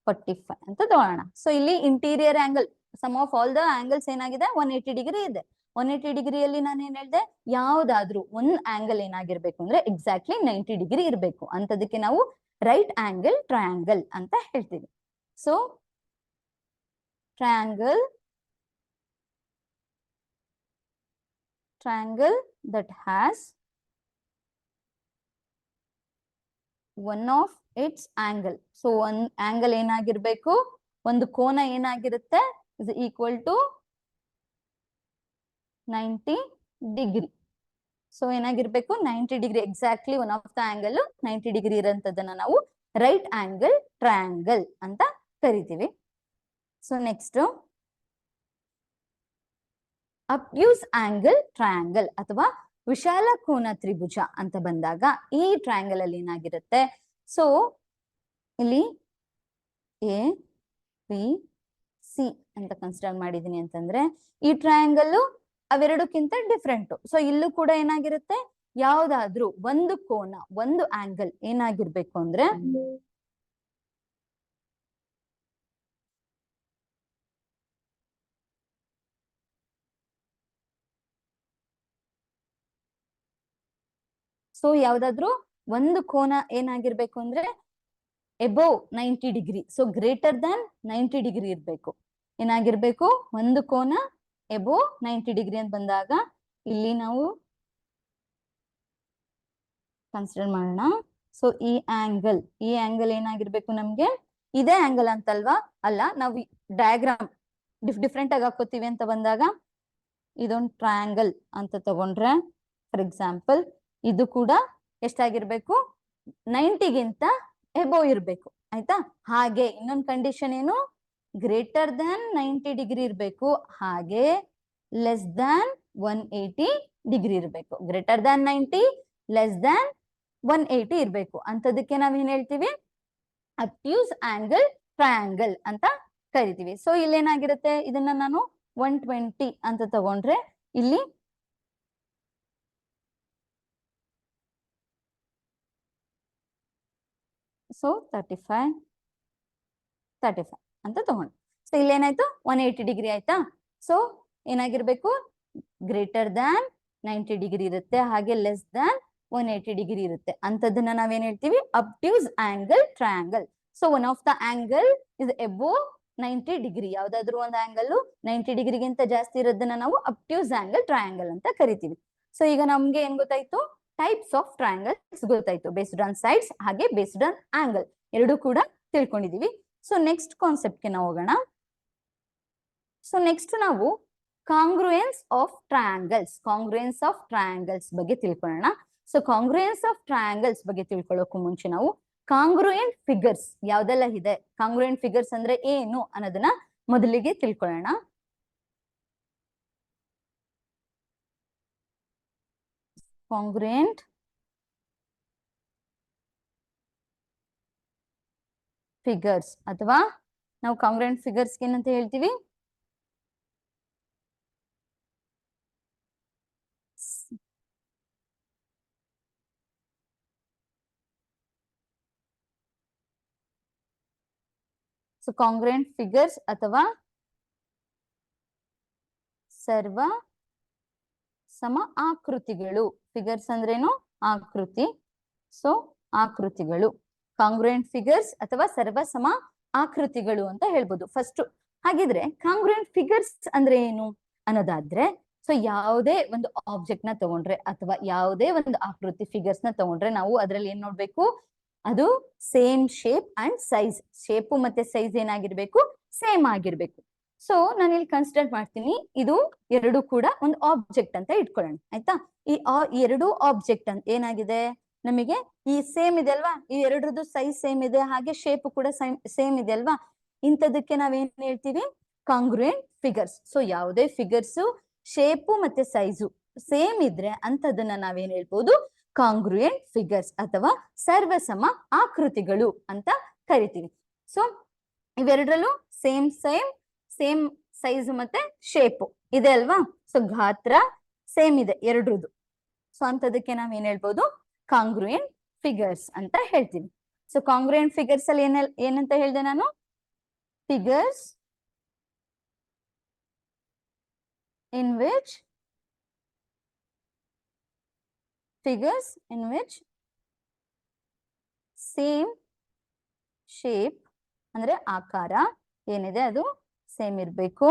45 ಅಂತ ತಗೋಣ. ಸೊ ಇಲ್ಲಿ interior angle sum of all the angles ಏನಾಗಿದೆ, 180 ಡಿಗ್ರಿ ಇದೆ. 180 ಡಿಗ್ರಿಯಲ್ಲಿ ನಾನು ಏನ್ ಹೇಳ್ದೆ, ಯಾವ್ದಾದ್ರೂ ಒಂದ್ ಆಂಗಲ್ ಏನಾಗಿರ್ಬೇಕು ಅಂದ್ರೆ ಎಕ್ಸಾಕ್ಟ್ಲಿ 90 ಡಿಗ್ರಿ ಇರ್ಬೇಕು ಅಂತದಕ್ಕೆ ನಾವು ರೈಟ್ ಆಂಗಲ್ ಟ್ರಯಾಂಗಲ್ ಅಂತ ಹೇಳ್ತೀವಿ. So triangle that has one of its angle. So ಒಂದ್ ಆಂಗಲ್ ಏನಾಗಿರ್ಬೇಕು, ಒಂದು ಕೋನ ಏನಾಗಿರುತ್ತೆ, is equal to 90 degree. So ಏನಾಗಿರ್ಬೇಕು, 90 degree exactly one of the angle 90 degree ಇರೋಂಥದ್ದನ್ನ ನಾವು ರೈಟ್ ಆಂಗಲ್ ಟ್ರಯಾಂಗಲ್ ಅಂತ ಕರಿತೀವಿ. So next obtuse angle triangle ಅಥವಾ ವಿಶಾಲ ಕೋನ ತ್ರಿಭುಜ ಅಂತ ಬಂದಾಗ ಈ ಟ್ರಯಾಂಗಲ್ ಅಲ್ಲಿ ಏನಾಗಿರುತ್ತೆ, ಸೊ ಇಲ್ಲಿ ಎ ಬಿ ಸಿ ಅಂತ ಕನ್ಸಿಡರ್ ಮಾಡಿದೀನಿ ಅಂತಂದ್ರೆ ಈ ಟ್ರಯಾಂಗಲ್ ಅವೆರಡಕ್ಕಿಂತ ಡಿಫ್ರೆಂಟ್. ಸೊ ಇಲ್ಲೂ ಕೂಡ ಏನಾಗಿರುತ್ತೆ, ಯಾವ್ದಾದ್ರೂ ಒಂದು ಕೋನ ಒಂದು ಆಂಗಲ್ ಏನಾಗಿರ್ಬೇಕು ಅಂದ್ರೆ ಸೊ ಯಾವ್ದಾದ್ರು ಒಂದು ಕೋನ ಏನಾಗಿರ್ಬೇಕು ಅಂದ್ರೆ above 90 degree, so greater than 90 degree ಇರ್ಬೇಕು. ಏನಾಗಿರ್ಬೇಕು, ಒಂದು ಕೋನ ಎಬೋವ್ 90 ಡಿಗ್ರಿ ಅಂತ ಬಂದಾಗ ಇಲ್ಲಿ ನಾವು ಕನ್ಸಿಡರ್ ಮಾಡೋಣ. ಸೊ ಈ ಆಂಗಲ್ ಏನಾಗಿರ್ಬೇಕು ನಮ್ಗೆ, ಇದೇ ಆಂಗಲ್ ಅಂತಲ್ವಾ, ಅಲ್ಲ ನಾವು ಡಯಾಗ್ರಾಮ್ ಡಿಫ್ರೆಂಟ್ ಆಗಿ ಹಾಕೋತೀವಿ ಅಂತ ಬಂದಾಗ ಇದೊಂದು ಟ್ರಯಾಂಗಲ್ ಅಂತ ತಗೊಂಡ್ರೆ ಫಾರ್ ಎಕ್ಸಾಂಪಲ್ ಇದು ಕೂಡ ಎಷ್ಟಾಗಿರ್ಬೇಕು, 90ಗಿಂತ ಎಬೋವ್ ಇರ್ಬೇಕು ಆಯ್ತಾ. ಹಾಗೆ ಇನ್ನೊಂದು ಕಂಡೀಷನ್ ಏನು, ಗ್ರೇಟರ್ ದನ್ 90 ಡಿಗ್ರಿ ಇರ್ಬೇಕು, ಹಾಗೆ ಲೆಸ್ ದನ್ 180 ಡಿಗ್ರಿ ಇರ್ಬೇಕು. ಗ್ರೇಟರ್ ದನ್ 90, ಲೆಸ್ ದನ್ 180 ಇರ್ಬೇಕು ಅಂತದಕ್ಕೆ ನಾವೇನ್ ಹೇಳ್ತೀವಿ, ಅಬ್ಟ್ಯೂಸ್ ಆಂಗಲ್ ಟ್ರಯಾಂಗಲ್ ಅಂತ ಕರಿತೀವಿ. ಸೊ ಇಲ್ಲೇನಾಗಿರುತ್ತೆ, ಇದನ್ನ ನಾನು 120 ಅಂತ ತಗೊಂಡ್ರೆ ಇಲ್ಲಿ ಸೊ 35 ಅಂತ ತಗೊಂಡು, ಸೊ ಇಲ್ಲೇನಾಯ್ತು 180 ಡಿಗ್ರಿ ಆಯ್ತಾ. ಸೊ ಏನಾಗಿರ್ಬೇಕು, ಗ್ರೇಟರ್ ದ್ಯಾನ್ 90 ಡಿಗ್ರಿ ಇರುತ್ತೆ, ಹಾಗೆ ಲೆಸ್ ದ್ಯಾನ್ 180 ಡಿಗ್ರಿ ಇರುತ್ತೆ ಅಂತದನ್ನ ನಾವೇನ್ ಹೇಳ್ತೀವಿ, obtuse angle triangle. So one of the angle is above 90 degree, ಯಾವ್ದಾದ್ರು ಒಂದು ಆಂಗಲ್ 90 ಡಿಗ್ರಿಗಿಂತ ಜಾಸ್ತಿ ಇರೋದನ್ನ ನಾವು ಅಬ್ಟ್ಯೂಸ್ ಆಂಗಲ್ ಟ್ರಯಾಂಗಲ್ ಅಂತ ಕರಿತೀವಿ. ಸೊ ಈಗ ನಮ್ಗೆ ಏನ್ ಗೊತ್ತಾಯ್ತು, ಟೈಪ್ಸ್ ಆಫ್ ಟ್ರಯಾಂಗಲ್ಸ್ ಗೊತ್ತಾಯ್ತು, ಬೇಸ್ಡ್ ಆನ್ ಸೈಡ್ಸ್ ಹಾಗೆ ಬೇಸ್ಡ್ ಆನ್ ಆಂಗಲ್ ಎರಡು ಕೂಡ ತಿಳ್ಕೊಂಡಿದೀವಿ. ಸೊ ನೆಕ್ಸ್ಟ್ ಕಾನ್ಸೆಪ್ಟ್ಗೆ ನಾವು ಹೋಗೋಣ. ಸೊ ನೆಕ್ಸ್ಟ್ ನಾವು ಕಾಂಗ್ರುಯೆನ್ಸ್ ಆಫ್ ಟ್ರಯಾಂಗಲ್ಸ್ ಬಗ್ಗೆ ತಿಳ್ಕೊಳ್ಳೋಣ. ಸೊ ಕಾಂಗ್ರುಯೆನ್ಸ್ ಆಫ್ ಟ್ರಯಾಂಗಲ್ಸ್ ಬಗ್ಗೆ ತಿಳ್ಕೊಳ್ಳೋಕು ಮುಂಚೆ ನಾವು ಕಾಂಗ್ರುಯೆಂಟ್ ಫಿಗರ್ಸ್ ಯಾವ್ದೆಲ್ಲ ಇದೆ, ಕಾಂಗ್ರುಯೆಂಟ್ ಫಿಗರ್ಸ್ ಅಂದ್ರೆ ಏನು ಅನ್ನೋದನ್ನ ಮೊದಲಿಗೆ ತಿಳ್ಕೊಳ್ಳೋಣ. ಕಾಂಗ್ರುಯೆಂಟ್ ಫಿಗರ್ಸ್ ಅಥವಾ ನಾವು ಕಾಂಗ್ರುಯೆಂಟ್ ಫಿಗರ್ಸ್ ಏನಂತ ಹೇಳ್ತೀವಿ, ಸೊ ಕಾಂಗ್ರುಯೆಂಟ್ ಫಿಗರ್ಸ್ ಅಥವಾ ಸರ್ವ ಸಮ ಆಕೃತಿಗಳು. ಫಿಗರ್ಸ್ ಅಂದ್ರೇನು, ಆಕೃತಿ. ಸೊ ಆಕೃತಿಗಳು, ಕಾಂಗ್ರುಯೆಂಟ್ ಫಿಗರ್ಸ್ ಅಥವಾ ಸರ್ವ ಸಮ ಆಕೃತಿಗಳು ಅಂತ ಹೇಳ್ಬೋದು ಫಸ್ಟ್. ಹಾಗಿದ್ರೆ ಕಾಂಗ್ರುಯೆಂಟ್ ಫಿಗರ್ಸ್ ಅಂದ್ರೆ ಏನು ಅನ್ನೋದಾದ್ರೆ, ಸೊ ಯಾವುದೇ ಒಂದು ಆಬ್ಜೆಕ್ಟ್ ನ ತಗೊಂಡ್ರೆ ಅಥವಾ ಯಾವುದೇ ಒಂದು ಆಕೃತಿ ಫಿಗರ್ಸ್ ನ ತಗೊಂಡ್ರೆ ನಾವು ಅದ್ರಲ್ಲಿ ಏನ್ ನೋಡ್ಬೇಕು, ಅದು same shape and size, shape ಮತ್ತೆ ಸೈಜ್ ಏನಾಗಿರ್ಬೇಕು, ಸೇಮ್ ಆಗಿರ್ಬೇಕು. ಸೊ ನಾನು ಇಲ್ಲಿ ಕನ್ಸಿಡರ್ ಮಾಡ್ತೀನಿ, ಇದು ಎರಡು ಕೂಡ ಒಂದು ಆಬ್ಜೆಕ್ಟ್ ಅಂತ ಇಟ್ಕೊಳ್ಳೋಣ ಆಯ್ತಾ. ಈ ಎರಡು ಆಬ್ಜೆಕ್ಟ್ ಅಂತ ಏನಾಗಿದೆ ನಮಗೆ, ಈ ಸೇಮ್ ಇದೆ ಅಲ್ವಾ, ಈ ಎರಡರದ್ದು ಸೈಜ್ ಸೇಮ್ ಇದೆ, ಹಾಗೆ ಶೇಪ್ ಕೂಡ ಸೇಮ್ ಇದೆ ಅಲ್ವಾ, ಇಂಥದಕ್ಕೆ ನಾವೇನ್ ಹೇಳ್ತೀವಿ, ಕಾಂಗ್ರುಯೆಂಟ್ ಫಿಗರ್ಸ್. ಸೊ ಯಾವುದೇ ಫಿಗರ್ಸ್ ಶೇಪು ಮತ್ತೆ ಸೈಜು ಸೇಮ್ ಇದ್ರೆ ಅಂತದನ್ನ ನಾವೇನ್ ಹೇಳ್ಬೋದು, ಕಾಂಗ್ರುಯೆಂಟ್ ಫಿಗರ್ಸ್ ಅಥವಾ ಸರ್ವಸಮ ಆಕೃತಿಗಳು ಅಂತ ಕರಿತೀವಿ. ಸೊ ಇವೆರಡರಲ್ಲೂ ಸೇಮ್ ಸೈಜ್ ಮತ್ತೆ ಶೇಪ್ ಇದೆ ಅಲ್ವಾ, ಸೊ ಗಾತ್ರ ಸೇಮ್ ಇದೆ ಎರಡ್ರದ್ದು. ಸೊ ಅಂತದಕ್ಕೆ ನಾವ್ ಏನ್ ಹೇಳ್ಬೋದು, ಕಾಂಗ್ರುಯೆಂಟ್ ಫಿಗರ್ಸ್ ಅಂತ ಹೇಳ್ತೀವಿ. ಸೊ ಕಾಂಗ್ರುಯೆಂಟ್ ಫಿಗರ್ಸ್ ಅಲ್ಲಿ ಏನಂತ ಹೇಳ್ದೆ ನಾನು, figures in which same shape ಅಂದ್ರೆ ಆಕಾರ ಏನಿದೆ ಅದು ಸೇಮ್ ಇರ್ಬೇಕು,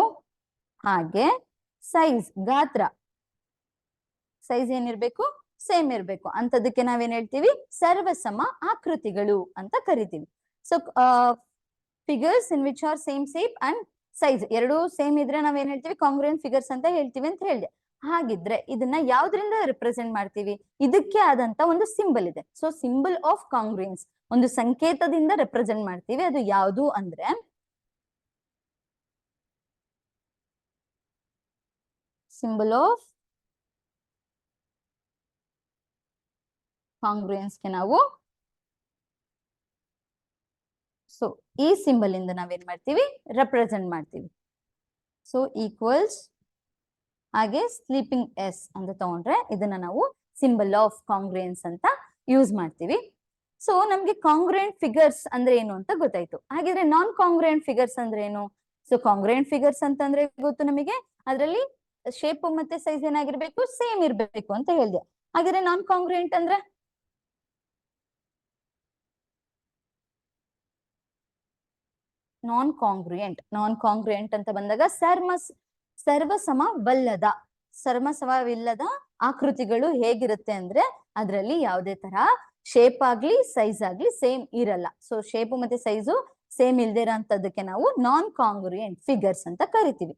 ಹಾಗೆ ಸೈಜ್ ಗಾತ್ರ ಸೈಜ್ ಏನಿರ್ಬೇಕು, ಸೇಮ್ ಇರ್ಬೇಕು ಅಂತದಕ್ಕೆ ನಾವೇನ್ ಹೇಳ್ತೀವಿ, ಸರ್ವಸಮ ಆಕೃತಿಗಳು ಅಂತ ಕರಿತೀವಿ. So figures in which are same shape and size ಎರಡು ಸೇಮ್ ಇದ್ರೆ ನಾವೇನ್ ಹೇಳ್ತೀವಿ, ಕಾಂಗ್ರುಯೆಂಟ್ ಫಿಗರ್ಸ್ ಅಂತ ಹೇಳ್ತೀವಿ ಅಂತ ಹೇಳಿದೆ. ಹಾಗಿದ್ರೆ ಇದನ್ನ ಯಾವ್ದ್ರಿಂದ ರಿಪ್ರೆಸೆಂಟ್ ಮಾಡ್ತೀವಿ, ಇದಕ್ಕೆ ಆದಂತ ಒಂದು ಸಿಂಬಲ್ ಇದೆ. ಸೊ ಸಿಂಬಲ್ ಆಫ್ ಕಾಂಗ್ರುಯೆನ್ಸ್, ಒಂದು ಸಂಕೇತದಿಂದ ರೆಪ್ರೆಸೆಂಟ್ ಮಾಡ್ತೀವಿ. ಅದು ಯಾವುದು ಅಂದ್ರೆ ಸಿಂಬಲ್ ಆಫ್ ಕಾಂಗ್ರುಯೆನ್ಸ್ ಗೆ ನಾವು ಸೊ ಈ ಸಿಂಬಲ್ ಇಂದ ನಾವೇನ್ ಮಾಡ್ತೀವಿ ರೆಪ್ರೆಸೆಂಟ್ ಮಾಡ್ತೀವಿ. ಸೊ ಈಕ್ವಲ್ಸ್ ಹಾಗೆ ಸ್ಲೀಪಿಂಗ್ ಎಸ್ ಅಂತ ತಗೊಂಡ್ರೆ ಇದನ್ನ ನಾವು ಸಿಂಬಲ್ ಆಫ್ ಕಾಂಗ್ರುಯೆನ್ಸ್ ಅಂತ ಯೂಸ್ ಮಾಡ್ತೀವಿ. ಸೊ ನಮ್ಗೆ ಕಾಂಗ್ರುಯೆಂಟ್ ಫಿಗರ್ಸ್ ಅಂದ್ರೆ ಏನು ಅಂತ ಗೊತ್ತಾಯ್ತು. ಹಾಗಿದ್ರೆ ನಾನ್ ಕಾಂಗ್ರುಯೆಂಟ್ ಫಿಗರ್ಸ್ ಅಂದ್ರೆ ಏನು? ಸೊ ಕಾಂಗ್ರುಯೆಂಟ್ ಫಿಗರ್ಸ್ ಅಂತಂದ್ರೆ ಗೊತ್ತು ನಮಗೆ, ಅದರಲ್ಲಿ ಶೇಪ್ ಮತ್ತೆ ಸೈಜ್ ಏನಾಗಿರ್ಬೇಕು ಸೇಮ್ ಇರ್ಬೇಕು ಅಂತ ಹೇಳಿದೆ. ಹಾಗಿದ್ರೆ ನಾನ್ ಕಾಂಗ್ರುಯೆಂಟ್ ಅಂದ್ರೆ ನಾನ್ ಕಾಂಗ್ರುಯೆಂಟ್ ಅಂತ ಬಂದಾಗ ಸರ್ವಸಮವಿಲ್ಲದ ಆಕೃತಿಗಳು ಹೇಗಿರುತ್ತೆ ಅಂದ್ರೆ ಅದರಲ್ಲಿ ಯಾವುದೇ ತರ ಶೇಪ್ ಆಗ್ಲಿ ಸೈಜ್ ಆಗ್ಲಿ ಸೇಮ್ ಇರಲ್ಲ. ಸೊ ಶೇಪ್ ಮತ್ತೆ ಸೈಜು ಸೇಮ್ ಇಲ್ದೇ ಇರೋಂಥದ್ದಕ್ಕೆ ನಾವು ನಾನ್ ಕಾಂಗ್ರುಯೆಂಟ್ ಫಿಗರ್ಸ್ ಅಂತ ಕರಿತೀವಿ.